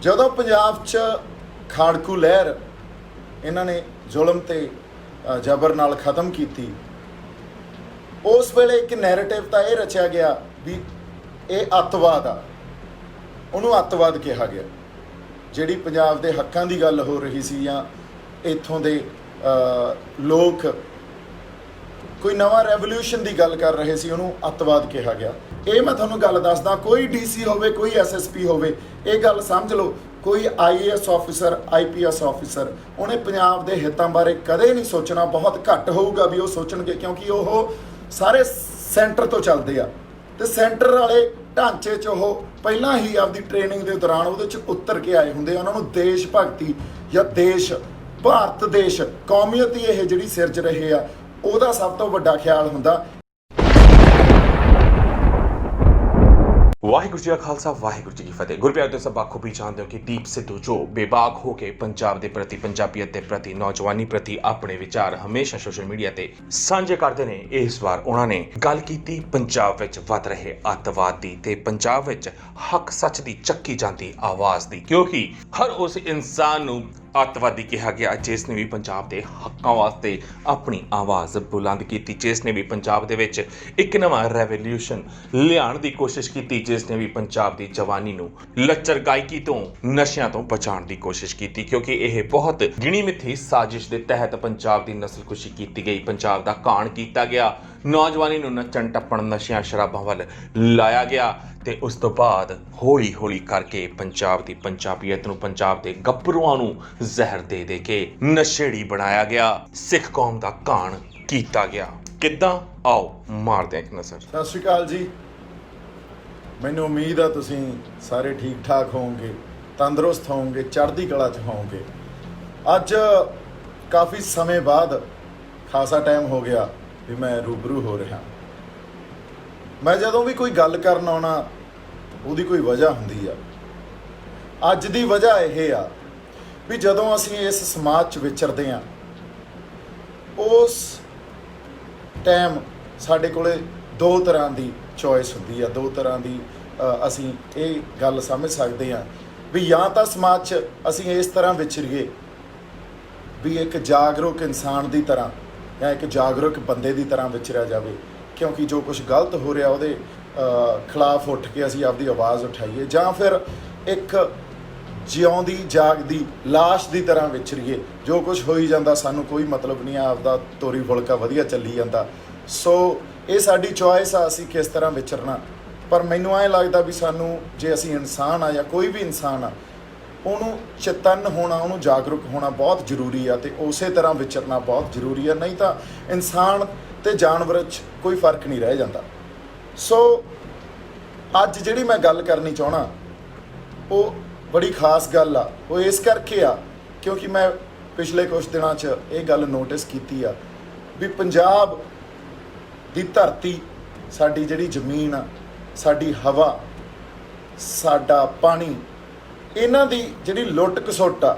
ਜਦੋਂ ਪੰਜਾਬ 'ਚ ਖਾੜਕੂ ਲਹਿਰ ਇਹਨਾਂ ਨੇ ਜ਼ੁਲਮ ਤੇ ਜ਼ਬਰ ਨਾਲ ਖਤਮ ਕੀਤੀ, ਉਸ ਵੇਲੇ ਇੱਕ ਨੈਰੇਟਿਵ ਤਾਂ ਇਹ ਰਚਿਆ ਗਿਆ ਵੀ ਇਹ ਅੱਤਵਾਦ ਆ, ਉਹਨੂੰ ਅੱਤਵਾਦ ਕਿਹਾ ਗਿਆ। ਜਿਹੜੀ ਪੰਜਾਬ ਦੇ ਹੱਕਾਂ ਦੀ ਗੱਲ ਹੋ ਰਹੀ ਸੀ ਜਾਂ ਇੱਥੋਂ ਦੇ ਲੋਕ ਕੋਈ ਨਵਾਂ ਰੈਵੋਲੂਸ਼ਨ ਦੀ ਗੱਲ ਕਰ ਰਹੇ ਸੀ, ਉਹਨੂੰ ਅੱਤਵਾਦ ਕਿਹਾ ਗਿਆ। ਇਹ ਮੈਂ ਤੁਹਾਨੂੰ ਗੱਲ ਦੱਸਦਾ, ਕੋਈ ਡੀਸੀ ਹੋਵੇ, ਕੋਈ ਐਸਐਸਪੀ ਹੋਵੇ, ਇਹ ਗੱਲ ਸਮਝ ਲਓ, ਕੋਈ ਆਈਏਐਸ ਆਫਿਸਰ, ਆਈਪੀਐਸ ਆਫਿਸਰ, ਉਹਨੇ ਪੰਜਾਬ ਦੇ ਹਿੱਤਾਂ ਬਾਰੇ ਕਦੇ ਨਹੀਂ ਸੋਚਣਾ। ਬਹੁਤ ਘੱਟ ਹੋਊਗਾ ਵੀ ਉਹ ਸੋਚਣਗੇ, ਕਿਉਂਕਿ ਉਹ ਸਾਰੇ ਸੈਂਟਰ ਤੋਂ ਚੱਲਦੇ ਆ ਤੇ ਸੈਂਟਰ ਵਾਲੇ ਢਾਂਚੇ 'ਚ ਉਹ ਪਹਿਲਾਂ ਹੀ ਆਪਦੀ ਟ੍ਰੇਨਿੰਗ ਦੇ ਦੌਰਾਨ ਉਹਦੇ 'ਚ ਉਤਰ ਕੇ ਆਏ ਹੁੰਦੇ। ਉਹਨਾਂ ਨੂੰ ਦੇਸ਼ ਭਗਤੀ ਜਾਂ ਦੇਸ਼, ਭਾਰਤ ਦੇਸ਼, ਕੌਮੀਅਤ ਹੀ ਇਹ ਜਿਹੜੀ ਸਿਰਜ ਰਹੇ ਆ, ਉਹਦਾ ਸਭ ਤੋਂ ਵੱਡਾ ਖਿਆਲ ਹੁੰਦਾ। ਵਾਹਿਗੁਰੂ ਜੀ ਕਾ ਖਾਲਸਾ, ਵਾਹਿਗੁਰੂ ਜੀ ਕੀ ਫਤਿਹ। ਗੁਰਪਿਆਰੇ ਤੁਸੀਂ ਸਭ ਬਾਖੂਬੀ ਜਾਣਦੇ ਹੋ ਕਿ ਦੀਪ ਸਿੱਧੂ ਜੋ ਬੇਬਾਕ ਹੋ ਕੇ ਪੰਜਾਬ ਦੇ ਪ੍ਰਤੀ, ਪੰਜਾਬੀਅਤ ਦੇ ਪ੍ਰਤੀ, ਨੌਜਵਾਨੀ ਪ੍ਰਤੀ ਆਪਣੇ ਵਿਚਾਰ ਹਮੇਸ਼ਾ ਸੋਸ਼ਲ ਮੀਡੀਆ ਤੇ ਸਾਂਝੇ ਕਰਦੇ ਨੇ। ਇਸ ਵਾਰ ਉਹਨਾਂ ਨੇ ਗੱਲ ਕੀਤੀ ਪੰਜਾਬ ਵਿੱਚ ਵੱਧ ਰਹੇ ਅੱਤਵਾਦ ਦੀ ਤੇ ਪੰਜਾਬ ਵਿੱਚ ਹੱਕ ਸੱਚ ਦੀ ਚੱਕੀ ਜਾਂਦੀ ਆਵਾਜ਼ ਦੀ, ਕਿਉਂਕਿ ਹਰ ਉਸ ਇਨਸਾਨ ਨੂੰ ਅੱਤਵਾਦੀ ਕਿਹਾ ਗਿਆ ਜਿਸ ਨੇ ਵੀ ਪੰਜਾਬ ਦੇ ਹੱਕਾਂ ਵਾਸਤੇ ਆਪਣੀ ਆਵਾਜ਼ ਬੁਲੰਦ ਕੀਤੀ, ਜਿਸ ਨੇ ਵੀ ਪੰਜਾਬ ਦੇ ਵਿੱਚ ਇੱਕ ਨਵਾਂ ਰੈਵੋਲੂਸ਼ਨ ਲਿਆਉਣ ਦੀ ਕੋਸ਼ਿਸ਼ ਕੀਤੀ, ਜਿਸ ਨੇ ਵੀ ਪੰਜਾਬ ਦੀ ਜਵਾਨੀ ਨੂੰ ਲੱਚਰ ਗਾਇਕੀ ਤੋਂ, ਨਸ਼ਿਆਂ ਤੋਂ ਬਚਾਉਣ ਦੀ ਕੋਸ਼ਿਸ਼ ਕੀਤੀ, ਕਿਉਂਕਿ ਇਹ ਬਹੁਤ ਗਿਣੀ ਮਿੱਥੀ ਸਾਜ਼ਿਸ਼ ਦੇ ਤਹਿਤ ਪੰਜਾਬ ਦੀ ਨਸਲਕੁਸ਼ੀ ਕੀਤੀ ਗਈ, ਪੰਜਾਬ ਦਾ ਘਾਣ ਕੀਤਾ ਗਿਆ, ਨੌਜਵਾਨੀ ਨੂੰ ਨੱਚਣ ਟੱਪਣ, ਨਸ਼ਿਆਂ ਸ਼ਰਾਬਾਂ ਵੱਲ ਲਾਇਆ ਗਿਆ ਤੇ ਉਸ ਤੋਂ ਬਾਅਦ ਹੌਲੀ ਹੌਲੀ ਕਰਕੇ ਪੰਜਾਬ ਦੀ ਪੰਜਾਬੀਅਤ ਨੂੰ, ਪੰਜਾਬ ਦੇ ਗੱਭਰੂਆਂ ਨੂੰ ਜ਼ਹਿਰ ਦੇ ਦੇ ਕੇ ਨਸ਼ੇੜੀ ਬਣਾਇਆ ਗਿਆ, ਸਿੱਖ ਕੌਮ ਦਾ ਘਾਣ ਕੀਤਾ ਗਿਆ। ਕਿੱਦਾਂ? ਆਓ ਮਾਰਦੇ ਹਾਂ ਇੱਕ ਨਜ਼ਰ। ਸਤਿ ਸ਼੍ਰੀ ਅਕਾਲ ਜੀ। ਮੈਨੂੰ ਉਮੀਦ ਆ ਤੁਸੀਂ ਸਾਰੇ ਠੀਕ ਠਾਕ ਹੋਵੋਗੇ, ਤੰਦਰੁਸਤ ਹੋਵੋਗੇ, ਚੜ੍ਹਦੀ ਕਲਾ 'ਚ ਹੋਵੋਗੇ। ਅੱਜ ਕਾਫੀ ਸਮੇਂ ਬਾਅਦ, ਖਾਸਾ ਟਾਈਮ ਹੋ ਗਿਆ ਵੀ ਮੈਂ ਰੂਬਰੂ ਹੋ ਰਿਹਾ। ਮੈਂ ਜਦੋਂ ਵੀ ਕੋਈ ਗੱਲ ਕਰਨ ਆਉਣਾ, ਉਹਦੀ ਕੋਈ ਵਜ੍ਹਾ ਹੁੰਦੀ ਆ। ਅੱਜ ਦੀ ਵਜ੍ਹਾ ਇਹ ਆ ਵੀ ਜਦੋਂ ਅਸੀਂ ਇਸ ਸਮਾਜ 'ਚ ਵਿਚਰਦੇ ਹਾਂ, ਉਸ ਟਾਈਮ ਸਾਡੇ ਕੋਲੇ ਦੋ ਤਰ੍ਹਾਂ ਦੀ ਚੋਇਸ ਹੁੰਦੀ ਆ, ਦੋ ਤਰ੍ਹਾਂ ਦੀ ਅਸੀਂ ਇਹ ਗੱਲ ਸਮਝ ਸਕਦੇ ਹਾਂ ਵੀ ਜਾਂ ਤਾਂ ਸਮਾਜ 'ਚ ਅਸੀਂ ਇਸ ਤਰ੍ਹਾਂ ਵਿਚਰੀਏ ਵੀ ਇੱਕ ਜਾਗਰੂਕ ਇਨਸਾਨ ਦੀ ਤਰ੍ਹਾਂ ਜਾਂ ਇੱਕ ਜਾਗਰੂਕ ਬੰਦੇ ਦੀ ਤਰ੍ਹਾਂ ਵਿਚਰਿਆ ਜਾਵੇ, ਕਿਉਂਕਿ ਜੋ ਕੁਝ ਗਲਤ ਹੋ ਰਿਹਾ ਉਹਦੇ ਖਿਲਾਫ ਉੱਠ ਕੇ ਅਸੀਂ ਆਪਦੀ ਆਵਾਜ਼ ਉਠਾਈਏ, ਜਾਂ ਫਿਰ ਇੱਕ ਜਿਉਂਦੀ ਜਾਗਦੀ ਲਾਸ਼ ਦੀ ਤਰ੍ਹਾਂ ਵਿਚਰੀਏ, ਜੋ ਕੁਝ ਹੋਈ ਜਾਂਦਾ ਸਾਨੂੰ ਕੋਈ ਮਤਲਬ ਨਹੀਂ, ਆਪਦਾ ਤੋਰੀ ਫੁਲਕਾ ਵਧੀਆ ਚੱਲੀ ਜਾਂਦਾ। ਸੋ ਇਹ ਸਾਡੀ ਚੋਇਸ ਆ ਅਸੀਂ ਕਿਸ ਤਰ੍ਹਾਂ ਵਿਚਰਨਾ। ਪਰ ਮੈਨੂੰ ਐਂ ਲੱਗਦਾ ਵੀ ਸਾਨੂੰ, ਜੇ ਅਸੀਂ ਇਨਸਾਨ ਆ ਜਾਂ ਕੋਈ ਵੀ ਇਨਸਾਨ ਆ, ਉਹਨੂੰ ਚੇਤੰਨ ਹੋਣਾ, ਉਹਨੂੰ ਜਾਗਰੂਕ ਹੋਣਾ ਬਹੁਤ ਜ਼ਰੂਰੀ ਆ ਤੇ ਉਸੇ ਤਰ੍ਹਾਂ ਵਿਚਰਨਾ ਬਹੁਤ ਜ਼ਰੂਰੀ ਆ। ਨਹੀਂ ਤਾਂ ਇਨਸਾਨ ਤੇ ਜਾਨਵਰ 'ਚ ਕੋਈ ਫਰਕ ਨਹੀਂ ਰਹਿ ਜਾਂਦਾ। ਸੋ ਅੱਜ ਜਿਹੜੀ ਮੈਂ ਗੱਲ ਕਰਨੀ ਚਾਹਣਾ, ਉਹ ਬੜੀ ਖਾਸ ਗੱਲ ਆ। ਉਹ ਇਸ ਕਰਕੇ ਆ ਕਿਉਂਕਿ ਮੈਂ ਪਿਛਲੇ ਕੁਝ ਦਿਨਾਂ 'ਚ ਇਹ ਗੱਲ ਨੋਟਿਸ ਕੀਤੀ ਆ ਵੀ ਪੰਜਾਬ ਦੀ ਧਰਤੀ, ਸਾਡੀ ਜਿਹੜੀ ਜ਼ਮੀਨ ਆ, ਸਾਡੀ ਹਵਾ, ਸਾਡਾ ਪਾਣੀ, ਇਹਨਾਂ ਦੀ ਜਿਹੜੀ ਲੁੱਟ ਖਸੁੱਟ ਆ,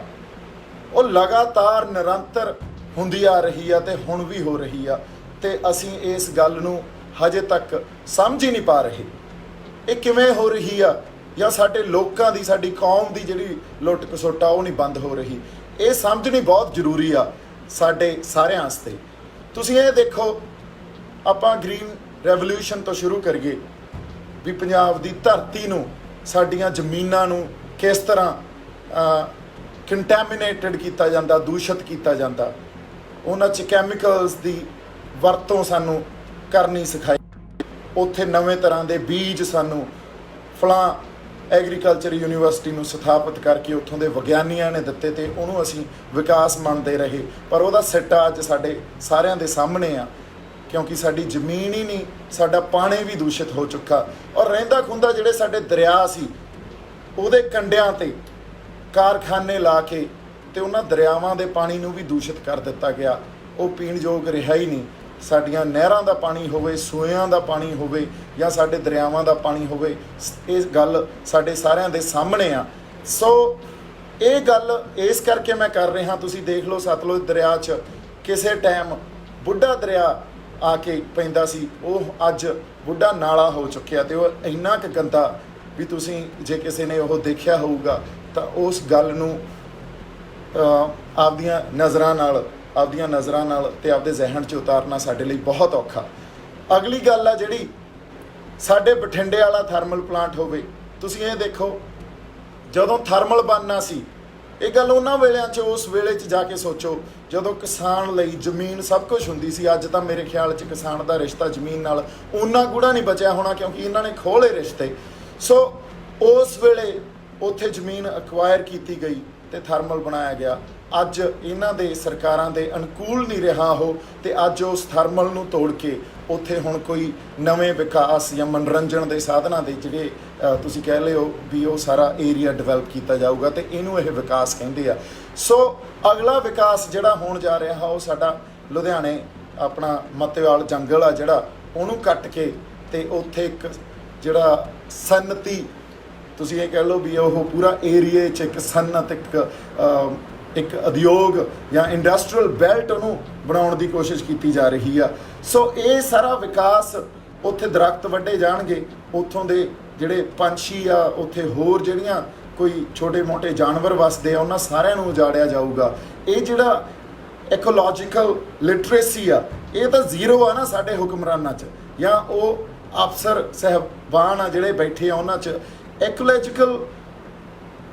ਉਹ ਲਗਾਤਾਰ ਨਿਰੰਤਰ ਹੁੰਦੀ ਆ ਰਹੀ ਆ ਤੇ ਹੁਣ ਵੀ ਹੋ ਰਹੀ ਆ ਤੇ ਅਸੀਂ ਇਸ ਗੱਲ ਨੂੰ ਹਜੇ ਤੱਕ ਸਮਝ ਹੀ ਨਹੀਂ ਪਾ ਰਹੇ ਇਹ ਕਿਵੇਂ ਹੋ ਰਹੀ ਆ, ਜਾਂ ਸਾਡੇ ਲੋਕਾਂ ਦੀ, ਸਾਡੀ ਕੌਮ ਦੀ ਜਿਹੜੀ ਲੁੱਟ ਖਸੁੱਟ ਆ ਉਹ ਨਹੀਂ ਬੰਦ ਹੋ ਰਹੀ। ਇਹ ਸਮਝਣੀ ਬਹੁਤ ਜ਼ਰੂਰੀ ਆ ਸਾਡੇ ਸਾਰਿਆਂ ਵਾਸਤੇ। ਤੁਸੀਂ ਇਹ ਦੇਖੋ, ਆਪਾਂ ਗ੍ਰੀਨ ਰੈਵੋਲੂਸ਼ਨ ਤੋਂ ਸ਼ੁਰੂ ਕਰੀਏ ਵੀ ਪੰਜਾਬ ਦੀ ਧਰਤੀ ਨੂੰ, ਸਾਡੀਆਂ ਜ਼ਮੀਨਾਂ ਨੂੰ ਕਿਸ ਤਰ੍ਹਾਂ ਕੰਟੈਮੀਨੇਟਡ ਕੀਤਾ ਜਾਂਦਾ, ਦੂਸ਼ਿਤ ਕੀਤਾ ਜਾਂਦਾ, ਉਹਨਾਂ 'ਚ ਕੈਮੀਕਲਸ ਦੀ ਵਰਤੋਂ ਸਾਨੂੰ ਕਰਨੀ ਸਿਖਾਈ, ਉੱਥੇ ਨਵੇਂ ਤਰ੍ਹਾਂ ਦੇ ਬੀਜ ਸਾਨੂੰ ਫਲਾਂ ਐਗਰੀਕਲਚਰ ਯੂਨੀਵਰਸਿਟੀ ਨੂੰ ਸਥਾਪਿਤ ਕਰਕੇ ਉੱਥੋਂ ਦੇ ਵਿਗਿਆਨੀਆਂ ਨੇ ਦਿੱਤੇ ਤੇ ਉਹਨੂੰ ਅਸੀਂ ਵਿਕਾਸ ਮੰਨਦੇ ਰਹੇ। ਪਰ ਉਹਦਾ ਸਿੱਟਾ ਅੱਜ ਸਾਡੇ ਸਾਰਿਆਂ ਦੇ ਸਾਹਮਣੇ ਆ, ਕਿਉਂਕਿ ਸਾਡੀ ਜ਼ਮੀਨ ਹੀ ਨਹੀਂ, ਸਾਡਾ ਪਾਣੀ ਵੀ ਦੂਸ਼ਿਤ ਹੋ ਚੁੱਕਾ। ਔਰ ਰਹਿੰਦਾ ਖੁੰਦਾ ਜਿਹੜੇ ਸਾਡੇ ਦਰਿਆ ਸੀ, ਉਹਦੇ ਕੰਢਿਆਂ 'ਤੇ ਕਾਰਖਾਨੇ ਲਾ ਕੇ ਤੇ ਉਹਨਾਂ ਦਰਿਆਵਾਂ ਦੇ ਪਾਣੀ ਨੂੰ ਵੀ ਦੂਸ਼ਿਤ ਕਰ ਦਿੱਤਾ ਗਿਆ। ਉਹ ਪੀਣ ਯੋਗ ਰਿਹਾ ਹੀ ਨਹੀਂ। ਸਾਡੀਆਂ ਨਹਿਰਾਂ ਦਾ ਪਾਣੀ ਹੋਵੇ, ਸੂਇਆਂ ਦਾ ਪਾਣੀ ਹੋਵੇ ਜਾਂ ਸਾਡੇ ਦਰਿਆਵਾਂ ਦਾ ਪਾਣੀ ਹੋਵੇ, ਇਹ ਗੱਲ ਸਾਡੇ ਸਾਰਿਆਂ ਦੇ ਸਾਹਮਣੇ ਆ। ਸੋ ਇਹ ਗੱਲ ਇਸ ਕਰਕੇ ਮੈਂ ਕਰ ਰਿਹਾ, ਤੁਸੀਂ ਦੇਖ ਲਓ ਸਤਲੁਜ ਦਰਿਆ 'ਚ ਕਿਸੇ ਟਾਈਮ ਬੁੱਢਾ ਦਰਿਆ ਆ ਕੇ ਪੈਂਦਾ ਸੀ, ਉਹ ਅੱਜ ਬੁੱਢਾ ਨਾਲਾ ਹੋ ਚੁੱਕਿਆ ਤੇ ਉਹ ਇੰਨਾ ਕੁ ਗੰਦਾ ਵੀ ਤੁਸੀਂ ਜੇ ਕਿਸੇ ਨੇ ਉਹ ਦੇਖਿਆ ਹੋਊਗਾ ਤਾਂ ਉਸ ਗੱਲ ਨੂੰ ਆਪਦੀਆਂ ਨਜ਼ਰਾਂ ਨਾਲ ਤੇ ਆਪਦੇ ਜ਼ਿਹਨ 'ਚ ਉਤਾਰਨਾ ਸਾਡੇ ਲਈ ਬਹੁਤ ਔਖਾ। ਅਗਲੀ ਗੱਲ ਆ ਜਿਹੜੀ, ਸਾਡੇ ਬਠਿੰਡੇ ਵਾਲਾ ਥਰਮਲ ਪਲਾਂਟ ਹੋਵੇ। ਤੁਸੀਂ ਇਹ ਦੇਖੋ, ਜਦੋਂ ਥਰਮਲ ਬਣਨਾ ਸੀ, ਇਹ ਗੱਲ ਉਹਨਾਂ ਵੇਲਿਆਂ 'ਚ, ਉਸ ਵੇਲੇ 'ਚ ਜਾ ਕੇ ਸੋਚੋ ਜਦੋਂ ਕਿਸਾਨ ਲਈ ਜ਼ਮੀਨ ਸਭ ਕੁਝ ਹੁੰਦੀ ਸੀ। ਅੱਜ ਤਾਂ ਮੇਰੇ ਖਿਆਲ 'ਚ ਕਿਸਾਨ ਦਾ ਰਿਸ਼ਤਾ ਜ਼ਮੀਨ ਨਾਲ ਓਨਾ ਗੂੜਾ ਨਹੀਂ ਬਚਿਆ ਹੋਣਾ, ਕਿਉਂਕਿ ਇਹਨਾਂ ਨੇ ਖੋਹਲੇ ਰਿਸ਼ਤੇ। ਸੋ ਉਸ ਵੇਲੇ ਉੱਥੇ ਜ਼ਮੀਨ ਅਕਵਾਇਰ ਕੀਤੀ ਗਈ ਤੇ ਥਰਮਲ ਬਣਾਇਆ ਗਿਆ। ਅੱਜ ਇਹਨਾਂ ਦੇ ਸਰਕਾਰਾਂ ਦੇ ਅਨੁਕੂਲ ਨਹੀਂ ਰਿਹਾ ਉਹ, ਤੇ ਅੱਜ ਉਸ ਥਰਮਲ ਨੂੰ ਤੋੜ ਕੇ ਉੱਥੇ ਹੁਣ ਕੋਈ ਨਵੇਂ ਵਿਕਾਸ ਜਾਂ ਮਨੋਰੰਜਨ ਦੇ ਸਾਧਨਾਂ ਦੇ ਜਿਹੜੇ ਤੁਸੀਂ ਕਹਿ ਲਿਓ ਵੀ ਉਹ ਸਾਰਾ ਏਰੀਆ ਡਿਵੈਲਪ ਕੀਤਾ ਜਾਊਗਾ, ਤੇ ਇਹਨੂੰ ਇਹ ਵਿਕਾਸ ਕਹਿੰਦੇ ਆ। ਸੋ ਅਗਲਾ ਵਿਕਾਸ ਜਿਹੜਾ ਹੋਣ ਜਾ ਰਿਹਾ ਉਹ ਸਾਡਾ ਲੁਧਿਆਣੇ ਆਪਣਾ ਮੱਤੇਵਾਲ ਜੰਗਲ ਆ ਜਿਹੜਾ, ਉਹਨੂੰ ਕੱਟ ਕੇ ਤੇ ਉੱਥੇ ਇੱਕ ਜਿਹੜਾ ਸਨਅਤੀ, ਤੁਸੀਂ ਇਹ ਕਹਿ ਲਓ ਵੀ ਉਹ ਪੂਰਾ ਏਰੀਏ 'ਚ ਇੱਕ ਸਨਅਤ, ਇੱਕ ਉਦਯੋਗ ਜਾਂ ਇੰਡਸਟਰੀਅਲ ਬੈਲਟ ਉਹਨੂੰ ਬਣਾਉਣ ਦੀ ਕੋਸ਼ਿਸ਼ ਕੀਤੀ ਜਾ ਰਹੀ ਆ। ਸੋ ਇਹ ਸਾਰਾ ਵਿਕਾਸ, ਉੱਥੇ ਦਰਖਤ ਵੱਢੇ ਜਾਣਗੇ, ਉੱਥੋਂ ਦੇ ਜਿਹੜੇ ਪੰਛੀ ਆ, ਉੱਥੇ ਹੋਰ ਜਿਹੜੀਆਂ ਕੋਈ ਛੋਟੇ ਮੋਟੇ ਜਾਨਵਰ ਵਸਦੇ ਆ, ਉਹਨਾਂ ਸਾਰਿਆਂ ਨੂੰ ਉਜਾੜਿਆ ਜਾਊਗਾ। ਇਹ ਜਿਹੜਾ ਇਕੋਲੋਜੀਕਲ ਲਿਟਰੇਸੀ ਆ, ਇਹ ਤਾਂ ਜ਼ੀਰੋ ਆ ਨਾ ਸਾਡੇ ਹੁਕਮਰਾਨਾਂ 'ਚ, ਜਾਂ ਉਹ ਅਫਸਰ ਸਾਹਿਬਾਨ ਆ ਜਿਹੜੇ ਬੈਠੇ ਆ ਉਹਨਾਂ 'ਚ। ਇਕੋਲੋਜੀਕਲ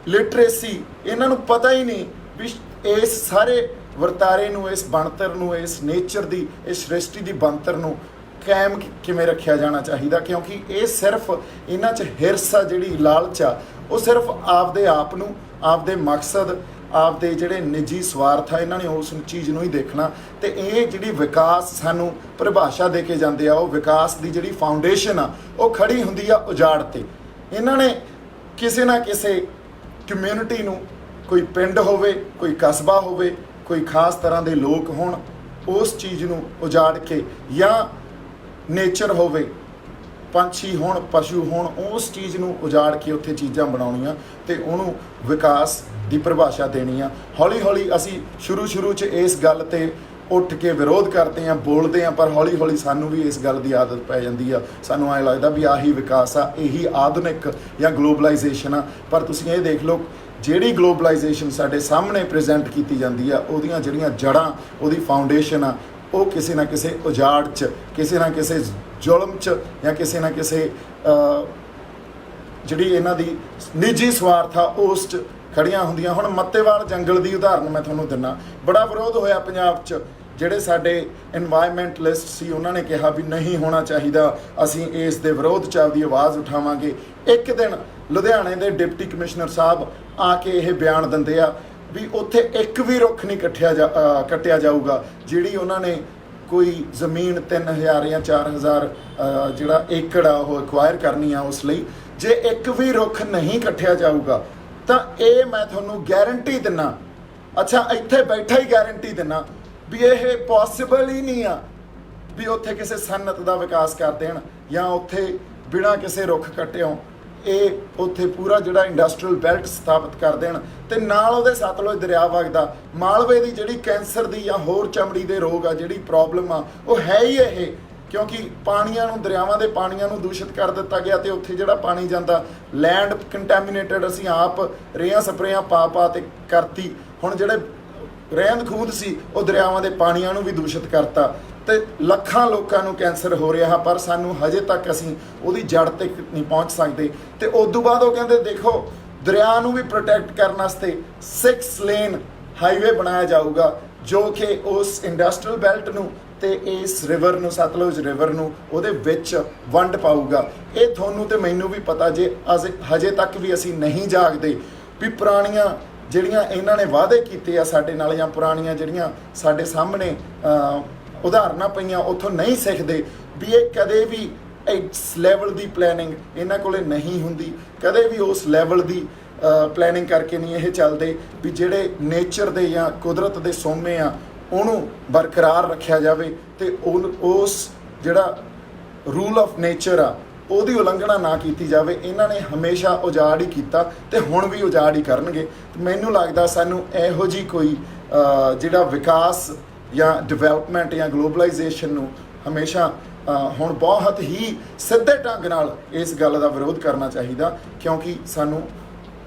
ਲਿਟਰੇਸੀ, ਇਹਨਾਂ ਨੂੰ ਪਤਾ ਹੀ ਨਹੀਂ ਵੀ ਇਸ ਸਾਰੇ ਵਰਤਾਰੇ ਨੂੰ, ਇਸ ਬਣਤਰ ਨੂੰ, ਇਸ ਨੇਚਰ ਦੀ, ਇਸ ਸ੍ਰਿਸ਼ਟੀ ਦੀ ਬਣਤਰ ਨੂੰ ਕਾਇਮ ਕਿਵੇਂ ਰੱਖਿਆ ਜਾਣਾ ਚਾਹੀਦਾ। ਕਿਉਂਕਿ ਇਹ ਸਿਰਫ ਇਹਨਾਂ 'ਚ ਹਿਰਸ ਆ, ਜਿਹੜੀ ਲਾਲਚ ਆ, ਉਹ ਸਿਰਫ ਆਪਦੇ ਆਪ ਨੂੰ, ਆਪਦੇ ਮਕਸਦ, ਆਪਦੇ ਜਿਹੜੇ ਨਿੱਜੀ ਸਵਾਰਥ ਆ, ਇਹਨਾਂ ਨੇ ਉਸ ਚੀਜ਼ ਨੂੰ ਹੀ ਦੇਖਣਾ। ਤੇ ਇਹ ਜਿਹੜੀ ਵਿਕਾਸ ਸਾਨੂੰ ਪਰਿਭਾਸ਼ਾ ਦੇ ਕੇ ਜਾਂਦੇ ਆ, ਉਹ ਵਿਕਾਸ ਦੀ ਜਿਹੜੀ ਫਾਊਂਡੇਸ਼ਨ ਆ ਉਹ ਖੜੀ ਹੁੰਦੀ ਆ ਉਜਾੜ ਤੇ। ਇਹਨਾਂ ਨੇ ਕਿਸੇ ਨਾ ਕਿਸੇ ਕਮਿਊਨਿਟੀ ਨੂੰ, ਕੋਈ ਪਿੰਡ ਹੋਵੇ, ਕੋਈ ਕਸਬਾ ਹੋਵੇ, ਕੋਈ ਖਾਸ ਤਰ੍ਹਾਂ ਦੇ ਲੋਕ ਹੋਣ, ਉਸ ਚੀਜ਼ ਨੂੰ ਉਜਾੜ ਕੇ, ਜਾਂ ਨੇਚਰ ਹੋਵੇ, ਪੰਛੀ ਹੋਣ, ਪਸ਼ੂ ਹੋਣ, ਉਸ ਚੀਜ਼ ਨੂੰ ਉਜਾੜ ਕੇ ਉੱਥੇ ਚੀਜ਼ਾਂ ਬਣਾਉਣੀਆਂ ਤੇ ਉਹਨੂੰ ਵਿਕਾਸ ਦੀ ਪਰਿਭਾਸ਼ਾ ਦੇਣੀ ਆ। ਹੌਲੀ ਹੌਲੀ ਅਸੀਂ ਸ਼ੁਰੂ 'ਚ ਇਸ ਗੱਲ ਤੇ ਉੱਠ ਕੇ ਵਿਰੋਧ ਕਰਦੇ ਹਾਂ, ਬੋਲਦੇ ਹਾਂ, ਪਰ ਹੌਲੀ ਹੌਲੀ ਸਾਨੂੰ ਵੀ ਇਸ ਗੱਲ ਦੀ ਆਦਤ ਪੈ ਜਾਂਦੀ ਆ। ਸਾਨੂੰ ਐਂ ਲੱਗਦਾ ਵੀ ਆਹੀ ਵਿਕਾਸ ਆ, ਇਹੀ ਆਧੁਨਿਕ ਜਾਂ ਗਲੋਬਲਾਈਜੇਸ਼ਨ ਆ। ਪਰ ਤੁਸੀਂ ਇਹ ਦੇਖ ਲਓ, ਜਿਹੜੀ ਗਲੋਬਲਾਈਜੇਸ਼ਨ ਸਾਡੇ ਸਾਹਮਣੇ ਪ੍ਰੈਜ਼ੈਂਟ ਕੀਤੀ ਜਾਂਦੀ ਆ, ਉਹਦੀਆਂ ਜਿਹੜੀਆਂ ਜੜ੍ਹਾਂ, ਉਹਦੀ ਫਾਊਂਡੇਸ਼ਨ ਆ, ਉਹ ਕਿਸੇ ਨਾ ਕਿਸੇ ਉਜਾੜ 'ਚ, ਕਿਸੇ ਨਾ ਕਿਸੇ ਜ਼ੁਲਮ 'ਚ, ਜਾਂ ਕਿਸੇ ਨਾ ਕਿਸੇ ਜਿਹੜੀ ਇਹਨਾਂ ਦੀ ਨਿੱਜੀ ਸਵਾਰਥ ਆ ਉਸ 'ਚ ਖੜੀਆਂ ਹੁੰਦੀਆਂ। ਹੁਣ ਮੱਤੇਵਾਲ ਜੰਗਲ ਦੀ ਉਦਾਹਰਨ ਮੈਂ ਤੁਹਾਨੂੰ ਦਿੰਦਾ। ਬੜਾ ਵਿਰੋਧ ਹੋਇਆ ਪੰਜਾਬ 'ਚ, ਜਿਹੜੇ ਸਾਡੇ ਇਨਵਾਇਰਮੈਂਟਲਿਸਟ ਸੀ ਉਹਨਾਂ ਨੇ ਕਿਹਾ ਵੀ ਨਹੀਂ ਹੋਣਾ ਚਾਹੀਦਾ, ਅਸੀਂ ਇਸ ਦੇ ਵਿਰੋਧ 'ਚ ਆਪਦੀ ਆਵਾਜ਼ ਉਠਾਵਾਂਗੇ। ਇੱਕ ਦਿਨ ਲੁਧਿਆਣੇ ਦੇ ਡਿਪਟੀ ਕਮਿਸ਼ਨਰ ਸਾਹਿਬ ਆ ਕੇ ਇਹ ਬਿਆਨ ਦਿੰਦੇ ਆ ਵੀ ਉੱਥੇ ਇੱਕ ਵੀ ਰੁੱਖ ਨਹੀਂ ਕੱਟਿਆ ਜਾਊਗਾ। ਜਿਹੜੀ ਉਹਨਾਂ ਨੇ ਕੋਈ ਜ਼ਮੀਨ 3000 ਜਾਂ 4000 ਜਿਹੜਾ ਏਕੜ ਆ ਉਹ ਐਕਵਾਇਰ ਕਰਨੀ ਆ, ਉਸ ਲਈ ਜੇ ਇੱਕ ਵੀ ਰੁੱਖ ਨਹੀਂ ਕੱਟਿਆ ਜਾਊਗਾ ਤਾਂ ਇਹ ਮੈਂ ਤੁਹਾਨੂੰ ਗਾਰੰਟੀ ਦਿੰਨਾ, ਅੱਛਾ ਇੱਥੇ ਬੈਠਾ ਹੀ ਗਾਰੰਟੀ ਦਿੰਨਾ ਵੀ ਇਹ ਪੋਸੀਬਲ ਹੀ ਨਹੀਂ ਆ ਵੀ ਉੱਥੇ ਕਿਸੇ ਸਨਅਤ ਦਾ ਵਿਕਾਸ ਕਰ ਦੇਣ, ਜਾਂ ਉੱਥੇ ਬਿਨਾਂ ਕਿਸੇ ਰੁੱਖ ਕੱਟਿਓ ਇਹ ਉੱਥੇ ਪੂਰਾ ਜਿਹੜਾ ਇੰਡਸਟਰੀਅਲ ਬੈਲਟ ਸਥਾਪਿਤ ਕਰ ਦੇਣ। ਤੇ ਨਾਲ ਉਹਦੇ ਸਤਲੁਜ ਦਰਿਆ ਵਗਦਾ, ਮਾਲਵੇ ਦੀ ਜਿਹੜੀ ਕੈਂਸਰ ਦੀ ਜਾਂ ਹੋਰ ਚਮੜੀ ਦੇ ਰੋਗ ਆ, ਜਿਹੜੀ ਪ੍ਰੋਬਲਮ ਆ, ਉਹ ਹੈ ਹੀ ਇਹ, ਕਿਉਂਕਿ ਪਾਣੀਆਂ ਨੂੰ, ਦਰਿਆਵਾਂ ਦੇ ਪਾਣੀਆਂ ਨੂੰ ਦੂਸ਼ਿਤ ਕਰ ਦਿੱਤਾ ਗਿਆ। ਤੇ ਉੱਥੇ ਜਿਹੜਾ ਪਾਣੀ ਜਾਂਦਾ, ਲੈਂਡ ਕੰਟੈਮੀਨੇਟਡ, ਅਸੀਂ ਆਪ ਰੇਹਾਂ ਸਪਰੇਆਂ ਪਾ ਤੇ ਕਰਤੀ। ਹੁਣ ਜਿਹੜੇ ਰਹਿੰਦ ਖੂੰਹਦ ਸੀ ਉਹ ਦਰਿਆਵਾਂ ਦੇ ਪਾਣੀਆਂ ਨੂੰ ਵੀ ਦੂਸ਼ਿਤ ਕਰਤਾ, ਤੇ ਲੱਖਾਂ ਲੋਕਾਂ ਨੂੰ ਕੈਂਸਰ ਹੋ ਰਿਹਾ। ਪਰ ਸਾਨੂੰ ਹਜੇ ਤੱਕ ਅਸੀਂ ਉਹਦੀ ਜੜ ਤੇ ਨਹੀਂ ਪਹੁੰਚ ਸਕਦੇ। ਤੇ ਉਸ ਤੋਂ ਬਾਅਦ ਉਹ ਕਹਿੰਦੇ ਦੇਖੋ ਦਰਿਆ ਨੂੰ ਵੀ ਪ੍ਰੋਟੈਕਟ ਕਰਨ ਵਾਸਤੇ 6 ਲੇਨ ਹਾਈਵੇ ਬਣਾਇਆ ਜਾਊਗਾ, ਜੋ ਕਿ ਉਸ ਇੰਡਸਟਰੀਅਲ ਬੈਲਟ ਨੂੰ ਤੇ ਇਸ ਰਿਵਰ ਨੂੰ, ਸਤਲੁਜ ਰਿਵਰ ਨੂੰ, ਉਹਦੇ ਵਿੱਚ ਵੰਡ ਪਾਊਗਾ। ਇਹ ਤੁਹਾਨੂੰ ਤੇ ਮੈਨੂੰ ਵੀ ਪਤਾ, ਜੇ ਹਜੇ ਤੱਕ ਵੀ ਅਸੀਂ ਨਹੀਂ ਜਾਗਦੇ ਵੀ ਪੁਰਾਣੀਆਂ ਜਿਹੜੀਆਂ ਇਹਨਾਂ ਨੇ ਵਾਅਦੇ ਕੀਤੇ ਆ ਸਾਡੇ ਨਾਲ, ਜਾਂ ਪੁਰਾਣੀਆਂ ਜਿਹੜੀਆਂ ਸਾਡੇ ਸਾਹਮਣੇ ਉਦਾਹਰਨਾਂ ਪਈਆਂ, ਉੱਥੋਂ ਨਹੀਂ ਸਿੱਖਦੇ ਵੀ ਇਹ ਕਦੇ ਵੀ ਇਸ ਲੈਵਲ ਦੀ ਪਲੈਨਿੰਗ ਇਹਨਾਂ ਕੋਲੇ ਨਹੀਂ ਹੁੰਦੀ, ਕਦੇ ਵੀ ਉਸ ਲੈਵਲ ਦੀ ਪਲੈਨਿੰਗ ਕਰਕੇ ਨਹੀਂ ਇਹ ਚੱਲਦੇ ਵੀ ਜਿਹੜੇ ਨੇਚਰ ਦੇ ਜਾਂ ਕੁਦਰਤ ਦੇ ਸੋਮੇ ਆ ਉਹਨੂੰ ਬਰਕਰਾਰ ਰੱਖਿਆ ਜਾਵੇ, ਤੇ ਉਸ ਜਿਹੜਾ ਰੂਲ ਆਫ ਨੇਚਰ ਆ ਉਹਦੀ ਉਲੰਘਣਾ ਨਾ ਕੀਤੀ ਜਾਵੇ। ਇਹਨਾਂ ਨੇ ਹਮੇਸ਼ਾ ਉਜਾੜ ਹੀ ਕੀਤਾ ਤੇ ਹੁਣ ਵੀ ਉਜਾੜ ਹੀ ਕਰਨਗੇ। ਮੈਨੂੰ ਲੱਗਦਾ ਸਾਨੂੰ ਇਹੋ ਜਿਹੀ ਕੋਈ ਜਿਹੜਾ ਵਿਕਾਸ ਜਾਂ ਡਿਵੈਲਪਮੈਂਟ ਜਾਂ ਗਲੋਬਲਾਈਜੇਸ਼ਨ ਨੂੰ ਹਮੇਸ਼ਾ ਹੁਣ ਬਹੁਤ ਹੀ ਸਿੱਧੇ ਢੰਗ ਨਾਲ ਇਸ ਗੱਲ ਦਾ ਵਿਰੋਧ ਕਰਨਾ ਚਾਹੀਦਾ, ਕਿਉਂਕਿ ਸਾਨੂੰ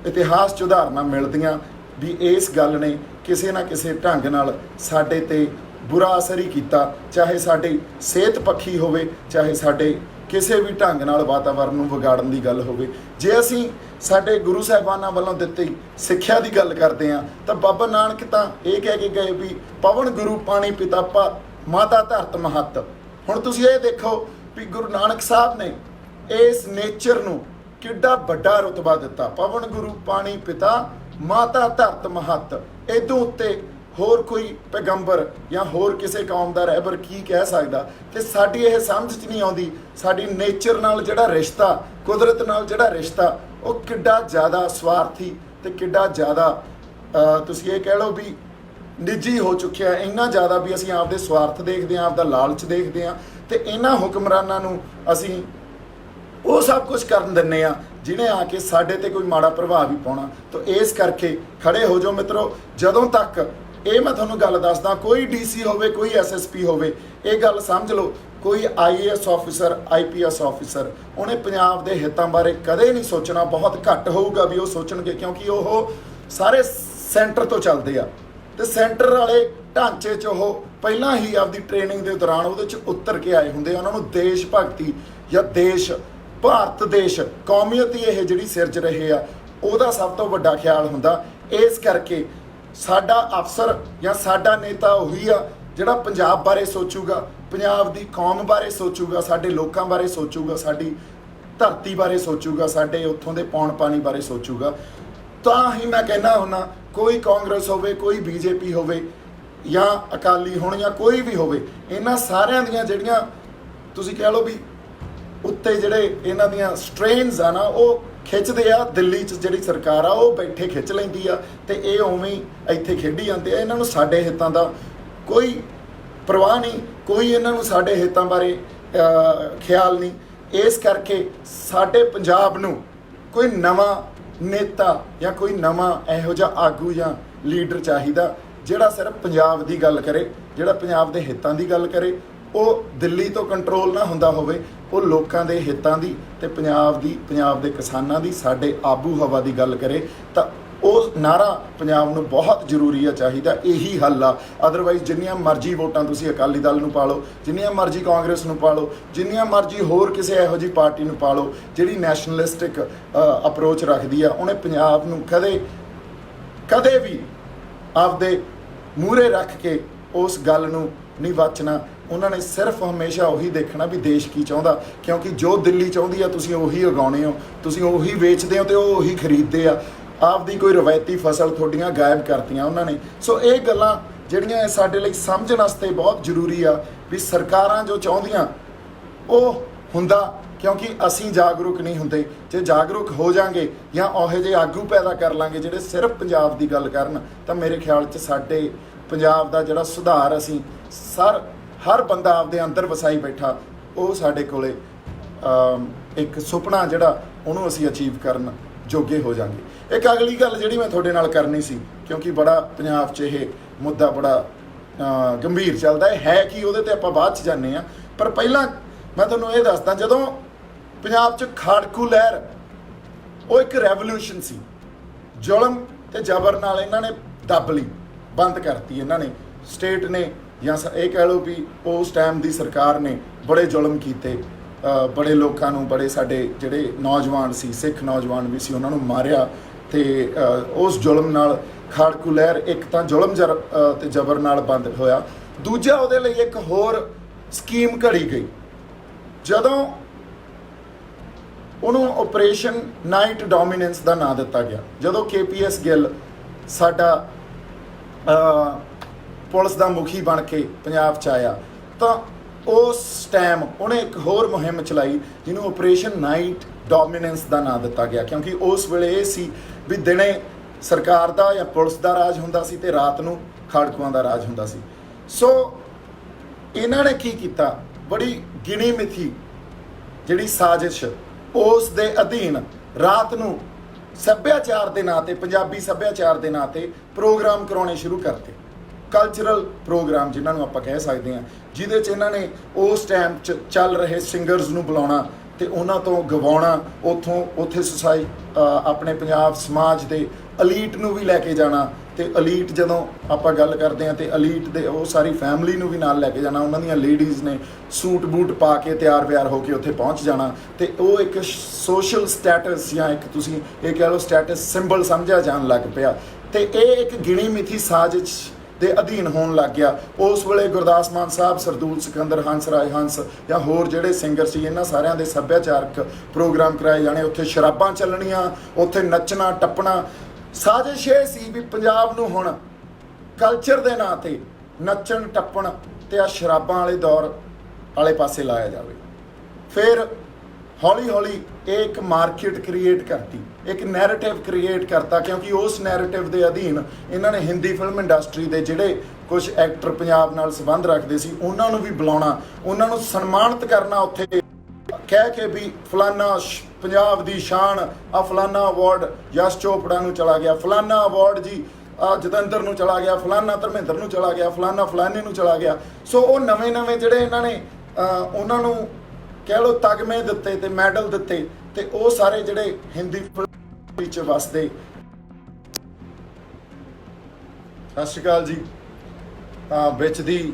ਇਤਿਹਾਸ 'ਚ ਉਦਾਹਰਨਾਂ ਮਿਲਦੀਆਂ ਵੀ ਇਸ ਗੱਲ ਨੇ ਕਿਸੇ ਨਾ ਕਿਸੇ ਢੰਗ ਨਾਲ ਸਾਡੇ ਤੇ ਬੁਰਾ ਅਸਰ ਹੀ ਕੀਤਾ, ਚਾਹੇ ਸਾਡੀ ਸਿਹਤ ਪੱਖੀ ਹੋਵੇ, ਚਾਹੇ ਸਾਡੇ ਕਿਸੇ ਵੀ ਢੰਗ ਨਾਲ ਵਾਤਾਵਰਨ ਨੂੰ ਵਿਗਾੜਨ ਦੀ ਗੱਲ ਹੋਵੇ। ਜੇ ਅਸੀਂ ਸਾਡੇ ਗੁਰੂ ਸਾਹਿਬਾਨਾਂ ਵੱਲੋਂ ਦਿੱਤੀ ਸਿੱਖਿਆ ਦੀ ਗੱਲ ਕਰਦੇ ਹਾਂ ਤਾਂ ਬਾਬਾ ਨਾਨਕ ਤਾਂ ਇਹ ਕਹਿ ਕੇ ਗਏ ਵੀ ਪਵਨ ਗੁਰੂ ਪਾਣੀ ਪਿਤਾ ਮਾਤਾ ਧਰਤ ਮਹੱਤ। ਹੁਣ ਤੁਸੀਂ ਇਹ ਦੇਖੋ ਵੀ ਗੁਰੂ ਨਾਨਕ ਸਾਹਿਬ ਨੇ ਇਸ ਨੇਚਰ ਨੂੰ ਕਿੱਡਾ ਵੱਡਾ ਰੁਤਬਾ ਦਿੱਤਾ, ਪਵਨ ਗੁਰੂ ਪਾਣੀ ਪਿਤਾ ਮਾਤਾ ਧਰਤ ਮਹੱਤ। ਇਹਦੋਂ ਉੱਤੇ ਹੋਰ ਕੋਈ ਪੈਗੰਬਰ ਜਾਂ ਹੋਰ ਕਿਸੇ ਕੌਮ ਦਾ ਰਹਿਬਰ ਕੀ ਕਹਿ ਸਕਦਾ? ਤੇ ਸਾਡੀ ਇਹ ਸਮਝ 'ਚ ਨਹੀਂ ਆਉਂਦੀ ਸਾਡੀ ਨੇਚਰ ਨਾਲ ਜਿਹੜਾ ਰਿਸ਼ਤਾ, ਕੁਦਰਤ ਨਾਲ ਜਿਹੜਾ ਰਿਸ਼ਤਾ, ਉਹ ਕਿੱਡਾ ਜ਼ਿਆਦਾ ਸਵਾਰਥੀ ਤੇ ਕਿੱਡਾ ਜ਼ਿਆਦਾ ਤੁਸੀਂ ਇਹ ਕਹਿ ਲਓ ਵੀ ਨਿੱਜੀ ਹੋ ਚੁੱਕਿਆ। ਇੰਨਾ ਜ਼ਿਆਦਾ ਵੀ ਅਸੀਂ ਆਪਦੇ ਸਵਾਰਥ ਦੇਖਦੇ ਹਾਂ, ਆਪਦਾ ਲਾਲਚ ਦੇਖਦੇ ਹਾਂ, ਤੇ ਇਹਨਾਂ ਹੁਕਮਰਾਨਾਂ ਨੂੰ ਅਸੀਂ ਉਹ ਸਭ ਕੁਝ ਕਰਨ ਦਿੰਦੇ ਆ ਜਿਹਨੇ ਆ ਕੇ ਸਾਡੇ ਤੇ ਕੋਈ ਮਾੜਾ ਪ੍ਰਭਾਵ ਹੀ ਪਾਉਣਾ। ਤਾਂ ਇਸ ਕਰਕੇ ਖੜੇ ਹੋ ਜਾਓ ਮਿੱਤਰੋ। ਜਦੋਂ ਤੱਕ ਇਹ ਮੈਂ ਤੁਹਾਨੂੰ ਗੱਲ ਦੱਸਦਾ, ਕੋਈ ਡੀਸੀ ਹੋਵੇ, ਕੋਈ ਐਸਐਸਪੀ ਹੋਵੇ, ਇਹ ਗੱਲ ਸਮਝ ਲਓ, ਕੋਈ ਆਈਏਐਸ ਆਫੀਸਰ, ਆਈਪੀਐਸ ਆਫੀਸਰ, ਉਹਨੇ ਪੰਜਾਬ ਦੇ ਹਿੱਤਾਂ ਬਾਰੇ ਕਦੇ ਨਹੀਂ ਸੋਚਣਾ। ਬਹੁਤ ਘੱਟ ਹੋਊਗਾ ਵੀ ਉਹ ਸੋਚਣਗੇ, ਕਿਉਂਕਿ ਉਹ ਸਾਰੇ ਸੈਂਟਰ ਤੋਂ ਚੱਲਦੇ ਆ ਤੇ ਸੈਂਟਰ ਵਾਲੇ ਢਾਂਚੇ 'ਚ ਉਹ ਪਹਿਲਾਂ ਹੀ ਆਪਦੀ ਟ੍ਰੇਨਿੰਗ ਦੇ ਦੌਰਾਨ ਉਹਦੇ 'ਚ ਉਤਰ ਕੇ ਆਏ ਹੁੰਦੇ ਆ। ਉਹਨਾਂ ਨੂੰ ਦੇਸ਼ ਭਗਤੀ ਜਾਂ ਦੇਸ਼, ਭਾਰਤ ਦੇਸ਼, ਕੌਮੀਅਤ ਹੀ ਇਹ ਜਿਹੜੀ ਸਿਰਜ ਰਹੇ ਆ, ਉਹਦਾ ਸਭ ਤੋਂ ਵੱਡਾ ਖਿਆਲ ਹੁੰਦਾ। ਇਸ ਕਰਕੇ ਸਾਡਾ ਅਫਸਰ ਜਾਂ ਸਾਡਾ ਨੇਤਾ ਉਹੀ ਆ ਜਿਹੜਾ ਪੰਜਾਬ ਬਾਰੇ ਸੋਚੂਗਾ, ਪੰਜਾਬ ਦੀ ਕੌਮ ਬਾਰੇ ਸੋਚੂਗਾ, ਸਾਡੇ ਲੋਕਾਂ ਬਾਰੇ ਸੋਚੂਗਾ, ਸਾਡੀ ਧਰਤੀ ਬਾਰੇ ਸੋਚੂਗਾ, ਸਾਡੇ ਉੱਥੋਂ ਦੇ ਪੌਣ ਪਾਣੀ ਬਾਰੇ ਸੋਚੂਗਾ। ਤਾਂ ਹੀ ਮੈਂ ਕਹਿੰਦਾ ਹੁੰਦਾ, ਕੋਈ ਕਾਂਗਰਸ ਹੋਵੇ, ਕੋਈ ਬੀਜੇਪੀ ਹੋਵੇ ਜਾਂ ਅਕਾਲੀ ਹੋਣ ਜਾਂ ਕੋਈ ਵੀ ਹੋਵੇ, ਇਹਨਾਂ ਸਾਰਿਆਂ ਦੀਆਂ ਜਿਹੜੀਆਂ ਤੁਸੀਂ ਕਹਿ ਲਓ ਵੀ ਉੱਤੇ ਜਿਹੜੇ ਇਹਨਾਂ ਦੀਆਂ ਸਟ੍ਰੇਨਸ ਆ ਨਾ, ਉਹ ਖਿੱਚਦੇ ਆ। ਦਿੱਲੀ 'ਚ ਜਿਹੜੀ ਸਰਕਾਰ ਆ ਉਹ ਬੈਠੇ ਖਿੱਚ ਲੈਂਦੀ ਆ ਤੇ ਇਹ ਉਵੇਂ ਹੀ ਇੱਥੇ ਖੇਡੀ ਜਾਂਦੇ ਆ। ਇਹਨਾਂ ਨੂੰ ਸਾਡੇ ਹਿੱਤਾਂ ਦਾ ਕੋਈ ਪਰਵਾਹ ਨਹੀਂ, ਕੋਈ ਇਹਨਾਂ ਨੂੰ ਸਾਡੇ ਹਿੱਤਾਂ ਬਾਰੇ ਖਿਆਲ ਨਹੀਂ। ਇਸ ਕਰਕੇ ਸਾਡੇ ਪੰਜਾਬ ਨੂੰ ਕੋਈ ਨਵਾਂ ਨੇਤਾ ਜਾਂ ਕੋਈ ਨਵਾਂ ਇਹੋ ਜਿਹਾ ਆਗੂ ਜਾਂ ਲੀਡਰ ਚਾਹੀਦਾ ਜਿਹੜਾ ਸਿਰਫ ਪੰਜਾਬ ਦੀ ਗੱਲ ਕਰੇ, ਜਿਹੜਾ ਪੰਜਾਬ ਦੇ ਹਿੱਤਾਂ ਦੀ ਗੱਲ ਕਰੇ। ਉਹ ਦਿੱਲੀ ਤੋਂ ਕੰਟਰੋਲ ਨਾ ਹੁੰਦਾ ਹੋਵੇ, ਉਹ ਲੋਕਾਂ ਦੇ ਹਿੱਤਾਂ ਦੀ ਤੇ ਪੰਜਾਬ ਦੀ, ਪੰਜਾਬ ਦੇ ਕਿਸਾਨਾਂ ਦੀ, ਸਾਡੇ ਆਬੂ ਹਵਾ ਦੀ ਗੱਲ ਕਰੇ। ਤਾਂ ਉਹ ਨਾਰਾ ਪੰਜਾਬ ਨੂੰ ਬਹੁਤ ਜ਼ਰੂਰੀ ਆ, ਚਾਹੀਦਾ। ਇਹੀ ਹੱਲ ਆ। ਅਦਰਵਾਈਜ਼ ਜਿੰਨੀਆਂ ਮਰਜ਼ੀ ਵੋਟਾਂ ਤੁਸੀਂ ਅਕਾਲੀ ਦਲ ਨੂੰ ਪਾ ਲਓ, ਜਿੰਨੀਆਂ ਮਰਜ਼ੀ ਕਾਂਗਰਸ ਨੂੰ ਪਾ ਲਓ, ਜਿੰਨੀਆਂ ਮਰਜ਼ੀ ਹੋਰ ਕਿਸੇ ਇਹੋ ਜਿਹੀ ਪਾਰਟੀ ਨੂੰ ਪਾ ਲਓ ਜਿਹੜੀ ਨੈਸ਼ਨਲਿਸਟਿਕ ਅਪਰੋਚ ਰੱਖਦੀ ਆ, ਉਹਨੇ ਪੰਜਾਬ ਨੂੰ ਕਦੇ ਵੀ ਆਪਦੇ ਮੂਹਰੇ ਰੱਖ ਕੇ ਉਸ ਗੱਲ ਨੂੰ ਨਹੀਂ ਬਚਣਾ। ਉਹਨਾਂ ਨੇ ਸਿਰਫ ਹਮੇਸ਼ਾ ਉਹੀ ਦੇਖਣਾ ਵੀ ਦੇਸ਼ ਕੀ ਚਾਹੁੰਦਾ, ਕਿਉਂਕਿ ਜੋ ਦਿੱਲੀ ਚਾਹੁੰਦੀ ਆ ਤੁਸੀਂ ਉਹੀ ਉਗਾਉਣੇ ਹੋ, ਤੁਸੀਂ ਉਹੀ ਵੇਚਦੇ ਹੋ ਤੇ ਉਹ ਉਹੀ ਖਰੀਦਦੇ ਆ। ਆਪਦੀ ਕੋਈ ਰਵਾਇਤੀ ਫਸਲ ਤੁਹਾਡੀਆਂ ਗਾਇਬ ਕਰਤੀਆਂ ਉਹਨਾਂ ਨੇ। ਸੋ ਇਹ ਗੱਲਾਂ ਜਿਹੜੀਆਂ ਸਾਡੇ ਲਈ ਸਮਝਣ ਵਾਸਤੇ ਬਹੁਤ ਜ਼ਰੂਰੀ ਆ ਵੀ ਸਰਕਾਰਾਂ ਜੋ ਚਾਹੁੰਦੀਆਂ ਉਹ ਹੁੰਦਾ, ਕਿਉਂਕਿ ਅਸੀਂ ਜਾਗਰੂਕ ਨਹੀਂ ਹੁੰਦੇ। ਜੇ ਜਾਗਰੂਕ ਹੋ ਜਾਾਂਗੇ ਜਾਂ ਉਹੋ ਜਿਹੇ ਆਗੂ ਪੈਦਾ ਕਰ ਲਾਂਗੇ ਜਿਹੜੇ ਸਿਰਫ ਪੰਜਾਬ ਦੀ ਗੱਲ ਕਰਨ, ਤਾਂ ਮੇਰੇ ਖਿਆਲ 'ਚ ਸਾਡੇ ਪੰਜਾਬ ਦਾ ਜਿਹੜਾ ਸੁਧਾਰ ਅਸੀਂ ਹਰ ਬੰਦਾ ਆਪਦੇ ਅੰਦਰ ਵਸਾਈ ਬੈਠਾ, ਉਹ ਸਾਡੇ ਕੋਲੇ ਇੱਕ ਸੁਪਨਾ ਜਿਹੜਾ ਉਹਨੂੰ ਅਸੀਂ ਅਚੀਵ ਕਰਨ ਜੋਗੇ ਹੋ ਜਾਾਂਗੇ। ਇੱਕ ਅਗਲੀ ਗੱਲ ਜਿਹੜੀ ਮੈਂ ਤੁਹਾਡੇ ਨਾਲ ਕਰਨੀ ਸੀ, ਕਿਉਂਕਿ ਬੜਾ ਪੰਜਾਬ 'ਚ ਇਹ ਮੁੱਦਾ ਬੜਾ ਗੰਭੀਰ ਚੱਲਦਾ ਹੈ ਕਿ ਉਹਦੇ ਤੇ ਆਪਾਂ ਬਾਅਦ 'ਚ ਜਾਂਦੇ ਹਾਂ। ਪਰ ਪਹਿਲਾਂ ਮੈਂ ਤੁਹਾਨੂੰ ਇਹ ਦੱਸਦਾ, ਜਦੋਂ ਪੰਜਾਬ 'ਚ ਖਾੜਕੂ ਲਹਿਰ, ਉਹ ਇੱਕ ਰੈਵੋਲੂਸ਼ਨ ਸੀ। ਜ਼ੁਲਮ ਤੇ ਜ਼ਬਰ ਨਾਲ ਇਹਨਾਂ ਨੇ ਦੱਬ ਲਈ, ਬੰਦ ਕਰਤੀ ਇਹਨਾਂ ਨੇ। ਸਟੇਟ ਨੇ ਜਾਂ ਇਹ ਕਹਿ ਲਓ ਵੀ ਉਸ ਟਾਈਮ ਦੀ ਸਰਕਾਰ ਨੇ ਬੜੇ ਜ਼ੁਲਮ ਕੀਤੇ, ਬੜੇ ਲੋਕਾਂ ਨੂੰ, ਬੜੇ ਸਾਡੇ ਜਿਹੜੇ ਨੌਜਵਾਨ ਸੀ, ਸਿੱਖ ਨੌਜਵਾਨ ਵੀ ਸੀ, ਉਹਨਾਂ ਨੂੰ ਮਾਰਿਆ। ਤੇ ਉਸ ਜ਼ੁਲਮ ਨਾਲ ਖਾੜਕੂ ਲਹਿਰ ਇੱਕ ਤਾਂ ਜ਼ੁਲਮ ਤੇ ਜ਼ਬਰ ਨਾਲ ਬੰਦ ਹੋਇਆ, ਦੂਜਾ ਉਹਦੇ ਲਈ ਇੱਕ ਹੋਰ ਸਕੀਮ ਘੜੀ ਗਈ। ਜਦੋਂ ਉਹਨੂੰ ਆਪਰੇਸ਼ਨ ਨਾਈਟ ਡੋਮੀਨੈਂਸ ਦਾ ਨਾਂ ਦਿੱਤਾ ਗਿਆ, ਜਦੋਂ KPS ਗਿੱਲ ਸਾਡਾ ਪੁਲਿਸ ਦਾ ਮੁਖੀ ਬਣ ਕੇ ਪੰਜਾਬ 'ਚ ਆਇਆ, ਤਾਂ ਉਸ ਟਾਈਮ ਉਹਨੇ ਇੱਕ ਹੋਰ ਮੁਹਿੰਮ ਚਲਾਈ ਜਿਹਨੂੰ ਆਪਰੇਸ਼ਨ ਨਾਈਟ ਡੋਮੀਨੈਂਸ ਦਾ ਨਾਂ ਦਿੱਤਾ ਗਿਆ, ਕਿਉਂਕਿ ਉਸ ਵੇਲੇ ਇਹ ਸੀ ਵੀ ਦਿਨੇ ਸਰਕਾਰ ਦਾ ਜਾਂ ਪੁਲਿਸ ਦਾ ਰਾਜ ਹੁੰਦਾ ਸੀ ਤੇ ਰਾਤ ਨੂੰ ਖਾੜਕੂਆਂ ਦਾ ਰਾਜ ਹੁੰਦਾ ਸੀ। ਸੋ ਇਹਨਾਂ ਨੇ ਕੀ ਕੀਤਾ, ਬੜੀ ਗਿਣੀ ਮਿਥੀ ਜਿਹੜੀ ਸਾਜ਼ਿਸ਼, ਉਸ ਦੇ ਅਧੀਨ ਰਾਤ ਨੂੰ ਸੱਭਿਆਚਾਰ ਦੇ ਨਾਂ 'ਤੇ, ਪੰਜਾਬੀ ਸੱਭਿਆਚਾਰ ਦੇ ਨਾਂ 'ਤੇ ਪ੍ਰੋਗਰਾਮ ਕਰਾਉਣੇ ਸ਼ੁਰੂ ਕਰਤੇ। ਕਲਚਰਲ ਪ੍ਰੋਗਰਾਮ ਜਿਨ੍ਹਾਂ ਨੂੰ ਆਪਾਂ ਕਹਿ ਸਕਦੇ ਹਾਂ, ਜਿਹਦੇ 'ਚ ਇਹਨਾਂ ਨੇ ਉਸ ਟਾਈਮ 'ਚ ਚੱਲ ਰਹੇ ਸਿੰਗਰਸ ਨੂੰ ਬੁਲਾਉਣਾ, ਤੇ ਉਹਨਾਂ ਤੋਂ ਗਵਾਉਣਾ, ਉੱਥੇ ਆਪਣੇ ਪੰਜਾਬ ਸਮਾਜ ਦੇ ਅਲੀਟ ਨੂੰ ਵੀ ਲੈ ਕੇ ਜਾਣਾ। ਤੇ ਅਲੀਟ ਜਦੋਂ ਆਪਾਂ ਗੱਲ ਕਰਦੇ ਹਾਂ ਤੇ ਅਲੀਟ ਦੇ ਉਹ ਸਾਰੀ ਫੈਮਿਲੀ ਨੂੰ ਵੀ ਨਾਲ ਲੈ ਕੇ ਜਾਣਾ। ਉਹਨਾਂ ਦੀਆਂ ਲੇਡੀਜ਼ ਨੇ ਸੂਟ ਬੂਟ ਪਾ ਕੇ ਤਿਆਰ ਵਿਆਰ ਹੋ ਕੇ ਉੱਥੇ ਪਹੁੰਚ ਜਾਣਾ ਤੇ ਉਹ ਇੱਕ ਸੋਸ਼ਲ ਸਟੇਟਸ ਜਾਂ ਇੱਕ ਤੁਸੀਂ ਇਹ ਕਹਿ ਲਓ ਸਟੇਟਸ ਸਿੰਬਲ ਸਮਝਿਆ ਜਾਣ ਲੱਗ ਪਿਆ। ਤੇ ਇਹ ਇੱਕ ਗਿਣੀ ਮਿਥੀ ਸਾਜ਼ਿਸ਼ ਦੇ ਅਧੀਨ ਹੋਣ ਲੱਗ ਗਿਆ। ਉਸ ਵੇਲੇ ਗੁਰਦਾਸ ਮਾਨ ਸਾਹਿਬ, ਸਰਦੂਲ ਸਿਕੰਦਰ, ਹੰਸ ਰਾਜ ਹੰਸ ਜਾਂ ਹੋਰ ਜਿਹੜੇ ਸਿੰਗਰ ਸੀ, ਇਹਨਾਂ ਸਾਰਿਆਂ ਦੇ ਸੱਭਿਆਚਾਰਕ ਪ੍ਰੋਗਰਾਮ ਕਰਾਏ ਜਾਣੇ। ਉੱਥੇ ਸ਼ਰਾਬਾਂ ਚੱਲਣੀਆਂ, ਉੱਥੇ ਨੱਚਣਾ ਟੱਪਣਾ। ਸਾਜ਼ਿਸ਼ ਇਹ ਸੀ ਵੀ ਪੰਜਾਬ ਨੂੰ ਹੁਣ ਕਲਚਰ ਦੇ ਨਾਂ 'ਤੇ ਨੱਚਣ ਟੱਪਣ ਤੇ ਆ ਸ਼ਰਾਬਾਂ ਵਾਲੇ ਦੌਰ ਵਾਲੇ ਪਾਸੇ ਲਾਇਆ ਜਾਵੇ। ਫਿਰ ਹੌਲੀ ਹੌਲੀ ਇਹ ਇੱਕ ਮਾਰਕੀਟ ਕ੍ਰੀਏਟ ਕਰਤੀ, ਇੱਕ ਨੈਰੇਟਿਵ ਕ੍ਰੀਏਟ ਕਰਤਾ, ਕਿਉਂਕਿ ਉਸ ਨੈਰੇਟਿਵ ਦੇ ਅਧੀਨ ਇਹਨਾਂ ਨੇ ਹਿੰਦੀ ਫਿਲਮ ਇੰਡਸਟਰੀ ਦੇ ਜਿਹੜੇ ਕੁਝ ਐਕਟਰ ਪੰਜਾਬ ਨਾਲ ਸੰਬੰਧ ਰੱਖਦੇ ਸੀ ਉਹਨਾਂ ਨੂੰ ਵੀ ਬੁਲਾਉਣਾ, ਉਹਨਾਂ ਨੂੰ ਸਨਮਾਨਿਤ ਕਰਨਾ। ਉੱਥੇ ਕਹਿ ਕੇ ਵੀ ਫਲਾਨਾ ਪੰਜਾਬ ਦੀ ਸ਼ਾਨ, ਆ ਫਲਾਨਾ ਅਵਾਰਡ ਯਸ਼ ਚੋਪੜਾ ਨੂੰ ਚਲਾ ਗਿਆ, ਫਲਾਨਾ ਅਵਾਰਡ ਜੀ ਆ ਜਤਿੰਦਰ ਨੂੰ ਚਲਾ ਗਿਆ, ਫਲਾਨਾ ਧਰਮਿੰਦਰ ਨੂੰ ਚਲਾ ਗਿਆ, ਫਲਾਨਾ ਫਲਾਨੇ ਨੂੰ ਚਲਾ ਗਿਆ। ਸੋ ਉਹ ਨਵੇਂ ਜਿਹੜੇ ਇਹਨਾਂ ਨੇ ਉਹਨਾਂ ਨੂੰ ਕਹਿ ਲਓ ਤਗਮੇ ਦਿੱਤੇ ਤੇ ਮੈਡਲ ਦਿੱਤੇ ਤੇ ਉਹ ਸਾਰੇ ਜਿਹੜੇ ਹਿੰਦੀ ਫਿਲਮ ਵਿੱਚ ਵਸਦੇ। ਸਤਿ ਸ਼੍ਰੀ ਅਕਾਲ ਜੀ। ਵਿੱਚ ਦੀ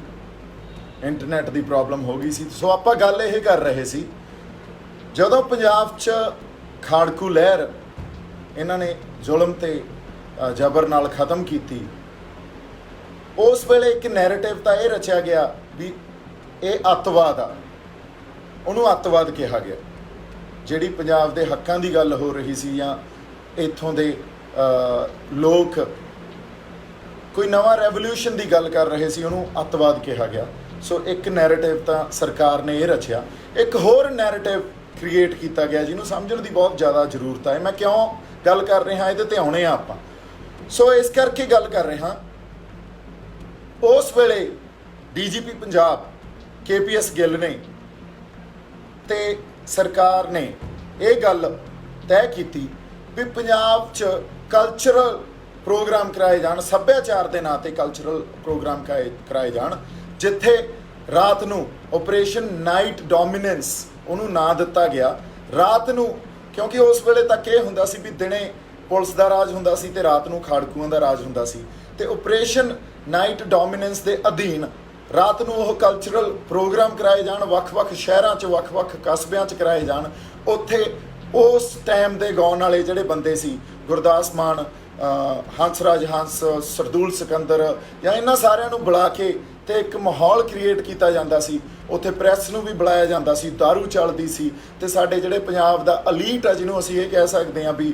ਇੰਟਰਨੈਟ ਦੀ ਪ੍ਰੋਬਲਮ ਹੋ ਗਈ ਸੀ। ਸੋ ਆਪਾਂ ਗੱਲ ਇਹ ਕਰ ਰਹੇ ਸੀ, ਜਦੋਂ ਪੰਜਾਬ 'ਚ ਖਾੜਕੂ ਲਹਿਰ ਇਹਨਾਂ ਨੇ ਜ਼ੁਲਮ ਤੇ ਜ਼ਬਰ ਨਾਲ ਖਤਮ ਕੀਤੀ, ਉਸ ਵੇਲੇ ਇੱਕ ਨੈਰੇਟਿਵ ਤਾਂ ਇਹ ਰਚਿਆ ਗਿਆ ਵੀ ਇਹ ਅੱਤਵਾਦ ਆ, ਉਹਨੂੰ ਅੱਤਵਾਦ ਕਿਹਾ ਗਿਆ। ਜਿਹੜੀ ਪੰਜਾਬ ਦੇ ਹੱਕਾਂ ਦੀ ਗੱਲ ਹੋ ਰਹੀ ਸੀ ਜਾਂ ਇੱਥੋਂ ਦੇ ਲੋਕ ਕੋਈ ਨਵਾਂ ਰੈਵੋਲੂਸ਼ਨ ਦੀ ਗੱਲ ਕਰ ਰਹੇ ਸੀ, ਉਹਨੂੰ ਅੱਤਵਾਦ ਕਿਹਾ ਗਿਆ। ਸੋ ਇੱਕ ਨੈਰੇਟਿਵ ਤਾਂ ਸਰਕਾਰ ਨੇ ਇਹ ਰਚਿਆ। ਇੱਕ ਹੋਰ ਨੈਰੇਟਿਵ ਕ੍ਰੀਏਟ ਕੀਤਾ ਗਿਆ ਜਿਹਨੂੰ ਸਮਝਣ ਦੀ ਬਹੁਤ ਜ਼ਿਆਦਾ ਜ਼ਰੂਰਤ ਹੈ। ਮੈਂ ਕਿਉਂ ਗੱਲ ਕਰ ਰਿਹਾ ਇਹਦੇ ਤੇ ਆਉਣੇ ਆ ਆਪਾਂ। ਸੋ ਇਸ ਕਰਕੇ ਗੱਲ ਕਰ ਰਿਹਾ, ਉਸ ਵੇਲੇ ਡੀਜੀਪੀ ਪੰਜਾਬ KPS ਗਿੱਲ ਨੇ ਤੇ ਸਰਕਾਰ ਨੇ ਇਹ ਗੱਲ ਤੈਅ ਕੀਤੀ ਵੀ ਪੰਜਾਬ 'ਚ ਕਲਚਰਲ ਪ੍ਰੋਗਰਾਮ ਕਰਾਏ ਜਾਣ, ਸੱਭਿਆਚਾਰ ਦੇ ਨਾਂ 'ਤੇ ਕਲਚਰਲ ਪ੍ਰੋਗਰਾਮ ਕਰਾਏ ਜਾਣ, ਜਿੱਥੇ ਰਾਤ ਨੂੰ ਆਪਰੇਸ਼ਨ ਨਾਈਟ ਡੋਮੀਨੈਂਸ ਉਹਨੂੰ ਨਾਂ ਦਿੱਤਾ ਗਿਆ। ਰਾਤ ਨੂੰ, ਕਿਉਂਕਿ ਉਸ ਵੇਲੇ ਤੱਕ ਇਹ ਹੁੰਦਾ ਸੀ ਵੀ ਦਿਨੇ ਪੁਲਿਸ ਦਾ ਰਾਜ ਹੁੰਦਾ ਸੀ ਤੇ ਰਾਤ ਨੂੰ ਖਾੜਕੂਆਂ ਦਾ ਰਾਜ ਹੁੰਦਾ ਸੀ, ਤੇ ਆਪਰੇਸ਼ਨ ਨਾਈਟ ਡੋਮੀਨੈਂਸ ਦੇ ਅਧੀਨ ਰਾਤ ਨੂੰ ਉਹ ਕਲਚਰਲ ਪ੍ਰੋਗਰਾਮ ਕਰਾਏ ਜਾਣ, ਵੱਖ-ਵੱਖ ਸ਼ਹਿਰਾਂ 'ਚ ਵੱਖ-ਵੱਖ ਕਸਬਿਆਂ 'ਚ ਕਰਾਏ ਜਾਣ। ਉੱਥੇ ਉਸ ਟਾਈਮ ਦੇ ਗਾਉਣ ਵਾਲੇ ਜਿਹੜੇ ਬੰਦੇ ਸੀ, ਗੁਰਦਾਸ ਮਾਨ, ਹੰਸ ਰਾਜ ਹੰਸ, ਸਰਦੂਲ ਸਿਕੰਦਰ, ਜਾਂ ਇਹਨਾਂ ਸਾਰਿਆਂ ਨੂੰ ਬੁਲਾ ਕੇ ਤੇ ਇੱਕ ਮਾਹੌਲ ਕ੍ਰੀਏਟ ਕੀਤਾ ਜਾਂਦਾ ਸੀ। ਉੱਥੇ ਪ੍ਰੈਸ ਨੂੰ ਵੀ ਬੁਲਾਇਆ ਜਾਂਦਾ ਸੀ, ਦਾਰੂ ਚੱਲਦੀ ਸੀ ਤੇ ਸਾਡੇ ਜਿਹੜੇ ਪੰਜਾਬ ਦਾ ਅਲੀਟ ਆ, ਜਿਹਨੂੰ ਅਸੀਂ ਇਹ ਕਹਿ ਸਕਦੇ ਹਾਂ ਵੀ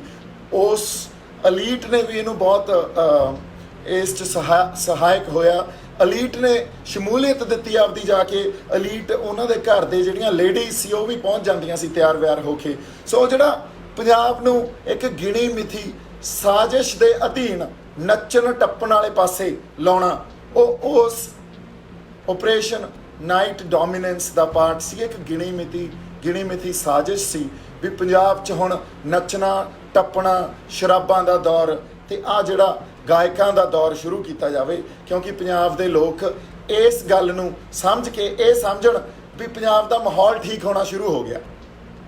ਉਸ ਅਲੀਟ ਨੇ ਵੀ ਇਹਨੂੰ ਬਹੁਤ ਇਸ 'ਚ ਸਹਾਇਕ ਹੋਇਆ। ਅਲੀਟ ਨੇ ਸ਼ਮੂਲੀਅਤ ਦਿੱਤੀ ਆਪਦੀ ਜਾ ਕੇ। ਅਲੀਟ ਉਹਨਾਂ ਦੇ ਘਰ ਦੇ ਜਿਹੜੀਆਂ ਲੇਡੀਜ਼ ਸੀ ਉਹ ਵੀ ਪਹੁੰਚ ਜਾਂਦੀਆਂ ਸੀ ਤਿਆਰ ਵਿਆਰ ਹੋ ਕੇ। ਸੋ ਜਿਹੜਾ ਪੰਜਾਬ ਨੂੰ ਇੱਕ ਗਿਣੀ ਮਿਥੀ ਸਾਜ਼ਿਸ਼ ਦੇ ਅਧੀਨ ਨੱਚਣ ਟੱਪਣ ਵਾਲੇ ਪਾਸੇ ਲਾਉਣਾ, ਉਹ ਉਸ ਆਪਰੇਸ਼ਨ ਨਾਈਟ ਡੋਮੀਨੈਂਸ ਦਾ ਪਾਰਟ ਸੀ। ਇੱਕ ਗਿਣੀ ਮਿਥੀ ਸਾਜ਼ਿਸ਼ ਸੀ ਵੀ ਪੰਜਾਬ 'ਚ ਹੁਣ ਨੱਚਣਾ ਟੱਪਣਾ, ਸ਼ਰਾਬਾਂ ਦਾ ਦੌਰ ਤੇ ਆ ਜਿਹੜਾ ਗਾਇਕਾਂ ਦਾ ਦੌਰ ਸ਼ੁਰੂ ਕੀਤਾ ਜਾਵੇ, ਕਿਉਂਕਿ ਪੰਜਾਬ ਦੇ ਲੋਕ ਇਸ ਗੱਲ ਨੂੰ ਸਮਝ ਕੇ ਇਹ ਸਮਝਣ ਵੀ ਪੰਜਾਬ ਦਾ ਮਾਹੌਲ ਠੀਕ ਹੋਣਾ ਸ਼ੁਰੂ ਹੋ ਗਿਆ।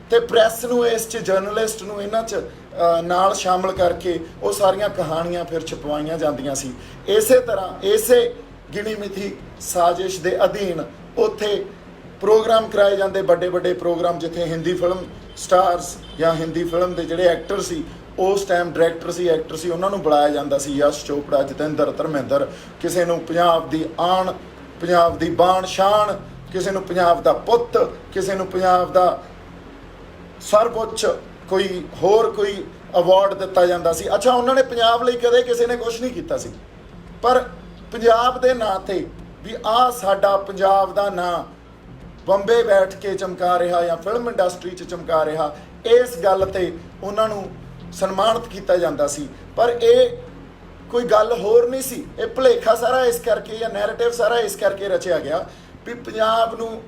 ਤੇ ਪ੍ਰੈਸ ਨੂੰ ਇਸ 'ਚ, ਜਰਨਲਿਸਟ ਨੂੰ ਇਹਨਾਂ 'ਚ ਨਾਲ ਸ਼ਾਮਲ ਕਰਕੇ ਉਹ ਸਾਰੀਆਂ ਕਹਾਣੀਆਂ ਫਿਰ ਛਪਵਾਈਆਂ ਜਾਂਦੀਆਂ ਸੀ। ਇਸੇ ਤਰ੍ਹਾਂ ਇਸੇ ਗਿਣੀ ਮਿਥੀ ਸਾਜ਼ਿਸ਼ ਦੇ ਅਧੀਨ ਉੱਥੇ ਪ੍ਰੋਗਰਾਮ ਕਰਾਏ ਜਾਂਦੇ, ਵੱਡੇ ਪ੍ਰੋਗਰਾਮ, ਜਿੱਥੇ ਹਿੰਦੀ ਫਿਲਮ ਸਟਾਰਸ ਜਾਂ ਹਿੰਦੀ ਫਿਲਮ ਦੇ ਜਿਹੜੇ ਐਕਟਰ ਸੀ, ਉਸ ਟਾਈਮ ਡਾਇਰੈਕਟਰ ਸੀ, ਐਕਟਰ ਸੀ, ਉਹਨਾਂ ਨੂੰ ਬੁਲਾਇਆ ਜਾਂਦਾ ਸੀ। ਯਸ਼ ਚੋਪੜਾ, ਜਤਿੰਦਰ, ਧਰਮਿੰਦਰ, ਕਿਸੇ ਨੂੰ ਪੰਜਾਬ ਦੀ ਆਣ, ਪੰਜਾਬ ਦੀ ਬਾਣ ਸ਼ਾਨ, ਕਿਸੇ ਨੂੰ ਪੰਜਾਬ ਦਾ ਪੁੱਤ, ਕਿਸੇ ਨੂੰ ਪੰਜਾਬ ਦਾ ਸਰਵਉੱਚ ਕੋਈ ਅਵਾਰਡ ਦਿੱਤਾ ਜਾਂਦਾ ਸੀ। ਅੱਛਾ, ਉਹਨਾਂ ਨੇ ਪੰਜਾਬ ਲਈ ਕਦੇ ਕਿਸੇ ਨੇ ਕੁਝ ਨਹੀਂ ਕੀਤਾ ਸੀ, ਪਰ ਪੰਜਾਬ ਦੇ ਨਾਂ 'ਤੇ ਵੀ ਆਹ ਸਾਡਾ ਪੰਜਾਬ ਦਾ ਨਾਂ ਬੰਬੇ ਬੈਠ ਕੇ ਚਮਕਾ ਰਿਹਾ ਜਾਂ ਫਿਲਮ ਇੰਡਸਟਰੀ 'ਚ ਚਮਕਾ ਰਿਹਾ, ਇਸ ਗੱਲ 'ਤੇ ਉਹਨਾਂ ਨੂੰ ਸਨਮਾਨਿਤ ਕੀਤਾ ਜਾਂਦਾ ਸੀ। ਪਰ ਇਹ ਕੋਈ ਗੱਲ ਹੋਰ ਨਹੀਂ ਸੀ। ਇਹ ਭੁਲੇਖਾ ਸਾਰਾ ਇਸ ਕਰਕੇ, ਜਾਂ ਨੈਰੇਟਿਵ ਸਾਰਾ ਇਸ ਕਰਕੇ ਰਚਿਆ ਗਿਆ ਵੀ ਪੰਜਾਬ ਨੂੰ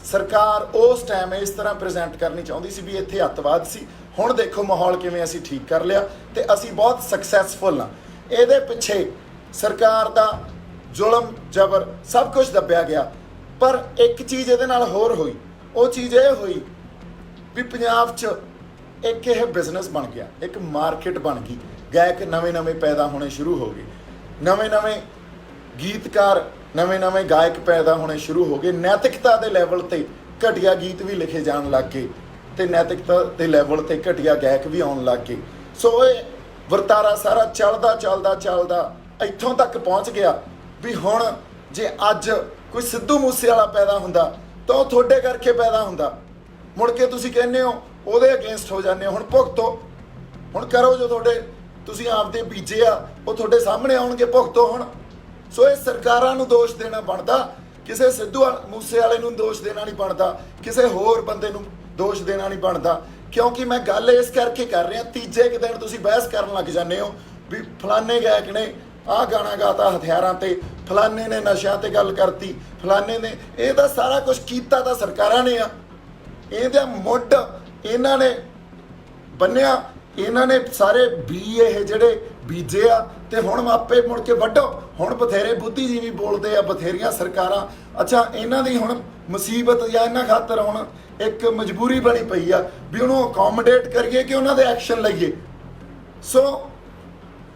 ਸਰਕਾਰ ਉਸ ਟਾਈਮ ਇਸ ਤਰ੍ਹਾਂ ਪ੍ਰੈਜ਼ੈਂਟ ਕਰਨੀ ਚਾਹੁੰਦੀ ਸੀ ਵੀ ਇੱਥੇ ਅੱਤਵਾਦ ਸੀ, ਹੁਣ ਦੇਖੋ ਮਾਹੌਲ ਕਿਵੇਂ ਅਸੀਂ ਠੀਕ ਕਰ ਲਿਆ ਤੇ ਅਸੀਂ ਬਹੁਤ ਸਕਸੈਸਫੁਲ ਹਾਂ। ਇਹਦੇ ਪਿੱਛੇ ਸਰਕਾਰ ਦਾ ਜ਼ੁਲਮ ਜ਼ਬਰ ਸਭ ਕੁਝ ਦੱਬਿਆ ਗਿਆ। ਪਰ ਇੱਕ ਚੀਜ਼ ਇਹਦੇ ਨਾਲ ਹੋਰ ਹੋਈ, ਉਹ ਚੀਜ਼ ਇਹ ਹੋਈ ਵੀ ਪੰਜਾਬ 'ਚ ਇੱਕ ਇਹ ਬਿਜ਼ਨਸ ਬਣ ਗਿਆ, ਇੱਕ ਮਾਰਕੀਟ ਬਣ ਗਈ, ਗਾਇਕ ਨਵੇਂ ਪੈਦਾ ਹੋਣੇ ਸ਼ੁਰੂ ਹੋ ਗਏ, ਨਵੇਂ ਗੀਤਕਾਰ ਨਵੇਂ ਗਾਇਕ ਪੈਦਾ ਹੋਣੇ ਸ਼ੁਰੂ ਹੋ ਗਏ। ਨੈਤਿਕਤਾ ਦੇ ਲੈਵਲ ਤੇ ਘਟੀਆ ਗੀਤ ਵੀ ਲਿਖੇ ਜਾਣ ਲੱਗ ਗਏ ਤੇ ਨੈਤਿਕਤਾ ਦੇ ਲੈਵਲ ਤੇ ਘਟੀਆ ਗਾਇਕ ਵੀ ਆਉਣ ਲੱਗ ਗਏ। ਸੋ ਇਹ ਵਰਤਾਰਾ ਸਾਰਾ ਚੱਲਦਾ ਇੱਥੋਂ ਤੱਕ ਪਹੁੰਚ ਗਿਆ ਵੀ ਹੁਣ ਜੇ ਅੱਜ ਕੋਈ ਸਿੱਧੂ ਮੂਸੇਵਾਲਾ ਪੈਦਾ ਹੁੰਦਾ ਤਾਂ ਉਹ ਤੁਹਾਡੇ ਕਰਕੇ ਪੈਦਾ ਹੁੰਦਾ, ਮੁੜ ਕੇ ਤੁਸੀਂ ਕਹਿੰਦੇ ਹੋ ਉਹਦੇ ਅਗੇਂਸਟ ਹੋ ਜਾਂਦੇ ਹੋ। ਹੁਣ ਭੁਗਤੋ, ਹੁਣ ਕਰੋ ਜੋ ਤੁਹਾਡੇ ਤੁਸੀਂ ਆਪਦੇ ਬੀਜੇ ਆ ਉਹ ਤੁਹਾਡੇ ਸਾਹਮਣੇ ਆਉਣਗੇ, ਭੁਗਤੋ ਹੁਣ। ਸੋ ਇਹ ਸਰਕਾਰਾਂ ਨੂੰ ਦੋਸ਼ ਦੇਣਾ ਬਣਦਾ, ਕਿਸੇ ਸਿੱਧੂ ਮੂਸੇਵਾਲੇ ਨੂੰ ਦੋਸ਼ ਦੇਣਾ ਨਹੀਂ ਬਣਦਾ, ਕਿਸੇ ਹੋਰ ਬੰਦੇ ਨੂੰ ਦੋਸ਼ ਦੇਣਾ ਨਹੀਂ ਬਣਦਾ। ਕਿਉਂਕਿ ਮੈਂ ਗੱਲ ਇਸ ਕਰਕੇ ਕਰ ਰਿਹਾ, ਤੀਜੇ ਕੁ ਦਿਨ ਤੁਸੀਂ ਬਹਿਸ ਕਰਨ ਲੱਗ ਜਾਂਦੇ ਹੋ ਵੀ ਫਲਾਨੇ ਗਾਇਕ ਨੇ ਆਹ ਗਾਣਾ ਗਾਤਾ ਹਥਿਆਰਾਂ ਤੇ, ਫਲਾਨੇ ਨੇ ਨਸ਼ਿਆਂ ਤੇ ਗੱਲ ਕਰਤੀ, ਫਲਾਨੇ ਨੇ ਇਹ ਤਾਂ ਸਾਰਾ ਕੁਝ ਕੀਤਾ ਤਾਂ ਸਰਕਾਰਾਂ ਨੇ ਆ। ਇਹਦਾ ਮੁੱਢ ਇਹਨਾਂ ਨੇ ਬੰਨਿਆ, ਇਹਨਾਂ ਨੇ ਸਾਰੇ ਬੀ ਇਹ ਜਿਹੜੇ ਬੀਜੇ ਆ ਤੇ ਹੁਣ ਆਪੇ ਮੁੜ ਕੇ ਵੱਢੋ। ਹੁਣ ਬਥੇਰੇ ਬੁੱਧੀਜੀਵੀ ਬੋਲਦੇ ਆ, ਬਥੇਰੀਆਂ ਸਰਕਾਰਾਂ। ਅੱਛਾ, ਇਹਨਾਂ ਦੀ ਹੁਣ ਮੁਸੀਬਤ ਜਾਂ ਇਹਨਾਂ ਖਾਤਰ ਹੁਣ ਇੱਕ ਮਜਬੂਰੀ ਬਣੀ ਪਈ ਆ ਵੀ ਉਹਨੂੰ ਅਕੋਮੋਡੇਟ ਕਰੀਏ ਕਿ ਉਹਨਾਂ ਦੇ ਐਕਸ਼ਨ ਲਈਏ। ਸੋ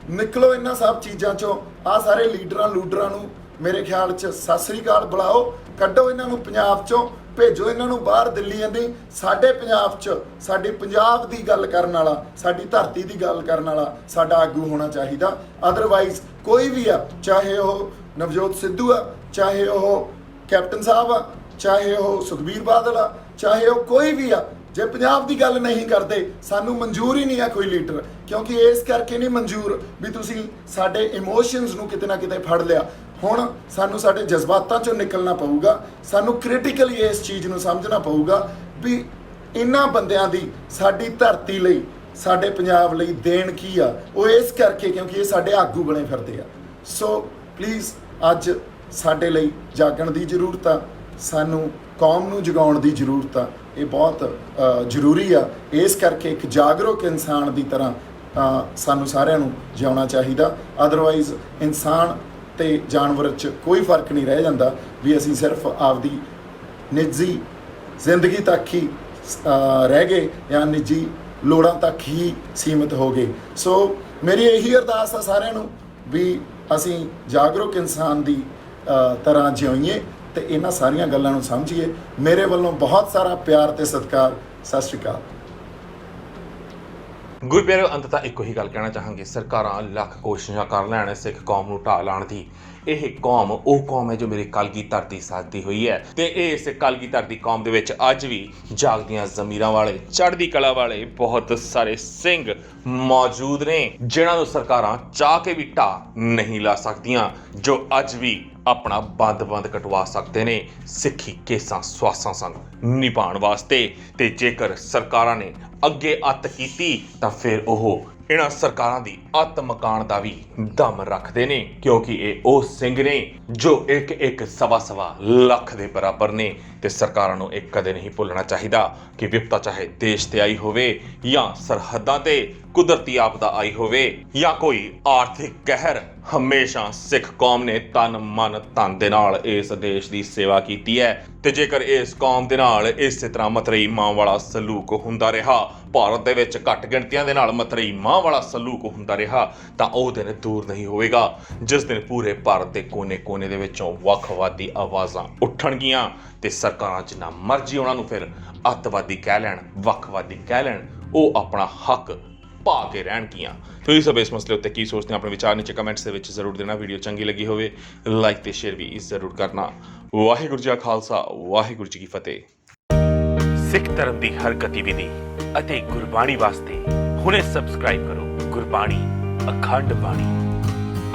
ਨਿਕਲੋ ਇਹਨਾਂ ਸਭ ਚੀਜ਼ਾਂ ਚੋਂ। ਆਹ ਸਾਰੇ ਲੀਡਰਾਂ ਨੂੰ ਮੇਰੇ ਖਿਆਲ 'ਚ ਸਤਿ ਸ੍ਰੀ ਅਕਾਲ ਬੁਲਾਓ, ਕੱਢੋ ਇਹਨਾਂ ਨੂੰ ਪੰਜਾਬ 'ਚੋਂ, ਭੇਜੋ ਇਹਨਾਂ ਨੂੰ ਬਾਹਰ ਦਿੱਲੀ। ਨਹੀਂ, ਸਾਡੇ ਪੰਜਾਬ 'ਚ ਸਾਡੇ ਪੰਜਾਬ ਦੀ ਗੱਲ ਕਰਨ ਵਾਲਾ, ਸਾਡੀ ਧਰਤੀ ਦੀ ਗੱਲ ਕਰਨ ਵਾਲਾ ਸਾਡਾ ਆਗੂ ਹੋਣਾ ਚਾਹੀਦਾ। ਅਦਰਵਾਈਜ਼ ਕੋਈ ਵੀ ਆ, ਚਾਹੇ ਉਹ ਨਵਜੋਤ ਸਿੱਧੂ ਆ, ਚਾਹੇ ਉਹ ਕੈਪਟਨ ਸਾਹਿਬ ਆ, ਚਾਹੇ ਉਹ ਸੁਖਬੀਰ ਬਾਦਲ ਆ, ਚਾਹੇ ਉਹ ਕੋਈ ਵੀ ਆ, ਜੇ ਪੰਜਾਬ ਦੀ ਗੱਲ ਨਹੀਂ ਕਰਦੇ ਸਾਨੂੰ ਮਨਜ਼ੂਰ ਹੀ ਨਹੀਂ ਆ ਕੋਈ ਲੀਡਰ। ਕਿਉਂਕਿ ਇਸ ਕਰਕੇ ਨਹੀਂ ਮਨਜ਼ੂਰ ਵੀ ਤੁਸੀਂ ਸਾਡੇ ਇਮੋਸ਼ਨਸ ਨੂੰ ਕਿਤੇ ਨਾ ਕਿਤੇ ਫੜ ਲਿਆ। ਹੁਣ ਸਾਨੂੰ ਸਾਡੇ ਜਜ਼ਬਾਤਾਂ 'ਚੋਂ ਨਿਕਲਣਾ ਪਊਗਾ, ਸਾਨੂੰ ਕ੍ਰਿਟੀਕਲੀ ਇਸ ਚੀਜ਼ ਨੂੰ ਸਮਝਣਾ ਪਊਗਾ ਵੀ ਇਹਨਾਂ ਬੰਦਿਆਂ ਦੀ ਸਾਡੀ ਧਰਤੀ ਲਈ, ਸਾਡੇ ਪੰਜਾਬ ਲਈ ਦੇਣ ਕੀ ਆ। ਉਹ ਇਸ ਕਰਕੇ ਕਿਉਂਕਿ ਇਹ ਸਾਡੇ ਆਗੂ ਬਣੇ ਫਿਰਦੇ ਆ। ਸੋ ਪਲੀਜ਼ ਅੱਜ ਸਾਡੇ ਲਈ ਜਾਗਣ ਦੀ ਜ਼ਰੂਰਤ ਆ, ਸਾਨੂੰ ਕੌਮ ਨੂੰ ਜਗਾਉਣ ਦੀ ਜ਼ਰੂਰਤ ਆ। ਇਹ ਬਹੁਤ ਜ਼ਰੂਰੀ ਆ। ਇਸ ਕਰਕੇ ਇੱਕ ਜਾਗਰੂਕ ਇਨਸਾਨ ਦੀ ਤਰ੍ਹਾਂ ਸਾਨੂੰ ਸਾਰਿਆਂ ਨੂੰ ਜਿਉਣਾ ਚਾਹੀਦਾ। ਅਦਰਵਾਈਜ਼ ਇਨਸਾਨ ਤੇ ਜਾਨਵਰ 'ਚ ਕੋਈ ਫਰਕ ਨਹੀਂ ਰਹਿ ਜਾਂਦਾ ਵੀ ਅਸੀਂ ਸਿਰਫ ਆਪਦੀ ਨਿੱਜੀ ਜ਼ਿੰਦਗੀ ਤੱਕ ਹੀ ਰਹਿ ਗਏ ਜਾਂ ਨਿੱਜੀ ਲੋੜਾਂ ਤੱਕ ਹੀ ਸੀਮਿਤ ਹੋ ਗਏ। ਸੋ ਮੇਰੀ ਇਹੀ ਅਰਦਾਸ ਆ ਸਾਰਿਆਂ ਨੂੰ ਵੀ ਅਸੀਂ ਜਾਗਰੂਕ ਇਨਸਾਨ ਦੀ ਤਰ੍ਹਾਂ ਜਿਉਈਏ ਤੇ ਇਹਨਾਂ ਸਾਰੀਆਂ ਗੱਲਾਂ ਨੂੰ ਸਮਝੀਏ। ਮੇਰੇ ਵੱਲੋਂ ਬਹੁਤ ਸਾਰਾ ਪਿਆਰ ਤੇ ਸਤਿਕਾਰ। ਸਤਿ ਸ਼੍ਰੀ ਅਕਾਲ। ਗੁਰਪਿਆਰਿਓ, ਅੰਤਤಃ ਇੱਕੋ ਹੀ ਗੱਲ ਕਹਿਣਾ ਚਾਹਾਂਗੇ, ਸਰਕਾਰਾਂ ਲੱਖ ਕੋਸ਼ਿਸ਼ਾਂ ਕਰ ਲੈਣ ਸਿੱਖ ਕੌਮ ਨੂੰ ਢਾਹ ਲਾਉਣ ਦੀ। ਇਹ ਕੌਮ ਉਹ ਕੌਮ ਹੈ ਜੋ ਮੇਰੀ ਕਲਗੀਧਰ ਦੀ ਸਾਜਦੀ ਹੋਈ ਹੈ ਤੇ ਇਸ ਕਲਗੀਧਰ ਦੀ ਕੌਮ ਦੇ ਵਿੱਚ ਅੱਜ ਵੀ ਜਾਗਦੀਆਂ ਜ਼ਮੀਰਾਂ ਵਾਲੇ, ਚੜ੍ਹਦੀ ਕਲਾ ਵਾਲੇ ਬਹੁਤ ਸਾਰੇ ਸਿੰਘ ਮੌਜੂਦ ਨੇ ਜਿਨ੍ਹਾਂ ਨੂੰ ਸਰਕਾਰਾਂ ਚਾਹ ਕੇ ਵੀ ਢਾਹ ਨਹੀਂ ਲਾ ਸਕਦੀਆਂ, ਜੋ ਅੱਜ ਵੀ ਆਪਣਾ ਬੰਦ ਕਟਵਾ ਸਕਦੇ ਨੇ ਸਿੱਖੀ ਕੇਸਾਂ ਸਵਾਸਾਂ ਸੰਗ ਨਿਭਾਉਣ ਵਾਸਤੇ। ਤੇ ਜੇਕਰ ਸਰਕਾਰਾਂ ਨੇ ਅੱਗੇ ਅੱਤ ਕੀਤੀ ਤਾਂ ਫਿਰ ਉਹ ਇਹਨਾਂ ਸਰਕਾਰਾਂ ਦੀ ਅੱਤ ਮਕਾਨ ਦਾ ਵੀ ਦਮ ਰੱਖਦੇ ਨੇ, ਕਿਉਂਕਿ ਇਹ ਉਹ ਸਿੰਘ ਨੇ ਜੋ ਇੱਕ ਸਵਾ ਲੱਖ ਦੇ ਬਰਾਬਰ ਨੇ। ਤੇ ਸਰਕਾਰਾਂ ਨੂੰ ਇਹ ਕਦੇ ਨਹੀਂ ਭੁੱਲਣਾ ਚਾਹੀਦਾ ਕਿ ਵਿਪਤਾ ਚਾਹੇ ਦੇਸ਼ ਤੇ ਆਈ ਹੋਵੇ ਜਾਂ ਸਰਹੱਦਾਂ ਤੇ ਕੁਦਰਤੀ ਆਪਦਾ ਆਈ ਹੋਵੇ ਜਾਂ ਕੋਈ ਆਰਥਿਕ ਕਹਿਰ, ਹਮੇਸ਼ਾ ਸਿੱਖ ਕੌਮ ਨੇ ਤਨ ਮਨ ਧਨ ਦੇ ਨਾਲ ਇਸ ਦੇਸ਼ ਦੀ ਸੇਵਾ ਕੀਤੀ ਹੈ। ਤੇ ਜੇਕਰ ਇਸ ਕੌਮ ਦੇ ਨਾਲ ਇਸੇ ਤਰ੍ਹਾਂ ਮਤਰੇਈ ਮਾਂ ਵਾਲਾ ਸਲੂਕ ਹੁੰਦਾ ਰਿਹਾ, ਭਾਰਤ ਦੇ ਵਿੱਚ ਘੱਟ ਗਿਣਤੀਆਂ ਦੇ ਨਾਲ ਮਤਰੇਈ ਮਾਂ ਵਾਲਾ ਸਲੂਕ ਹੁੰਦਾ ਰਿਹਾ, ਤਾਂ ਉਹ ਦਿਨ ਦੂਰ ਨਹੀਂ ਹੋਵੇਗਾ ਜਿਸ ਦਿਨ ਪੂਰੇ ਭਾਰਤ ਦੇ ਕੋਨੇ-ਕੋਨੇ ਦੇ ਵਿੱਚੋਂ ਵੱਖਵਾਦੀ ਆਵਾਜ਼ਾਂ ਉੱਠਣਗੀਆਂ ਤੇ ਸਰਕਾਰਾਂ ਜਿੰਨਾ ਮਰਜ਼ੀ ਉਹਨਾਂ ਨੂੰ ਫਿਰ ਅੱਤਵਾਦੀ ਕਹਿ ਲੈਣ, ਵੱਖਵਾਦੀ ਕਹਿ ਲੈਣ, ਉਹ ਆਪਣਾ ਹੱਕ ਪਾ ਕੇ ਰਹਿਣਗੀਆਂ। ਤੁਸੀਂ ਸਭ ਇਸ ਮਸਲੇ ਉੱਤੇ ਕੀ ਸੋਚਦੇ ਹੋ? ਆਪਣੇ ਵਿਚਾਰ ਨੀਚੇ ਕਮੈਂਟਸ ਦੇ ਵਿੱਚ ਜ਼ਰੂਰ ਦੇਣਾ। ਵੀਡੀਓ ਚੰਗੀ ਲੱਗੀ ਹੋਵੇ ਲਾਈਕ ਤੇ ਸ਼ੇਅਰ ਵੀ ਜ਼ਰੂਰ ਕਰਨਾ। ਵਾਹਿਗੁਰੂ ਜੀ ਕਾ ਖਾਲਸਾ, ਵਾਹਿਗੁਰੂ ਜੀ ਕੀ ਫਤਿਹ। ਸਿੱਖ ਧਰਮ ਦੀ ਹਰ ਗਤੀਵਿਧੀ ਅਤੇ ਗੁਰਬਾਣੀ ਵਾਸਤੇ ਹੁਣੇ ਸਬਸਕ੍ਰਾਈਬ ਕਰੋ ਗੁਰਬਾਣੀ ਅਖੰਡ ਬਾਣੀ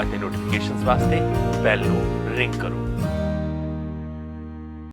ਅਤੇ ਨੋਟੀਫਿਕੇਸ਼ਨਸ ਵਾਸਤੇ ਬੈਲ ਨੂੰ ਰਿੰਗ ਕਰੋ।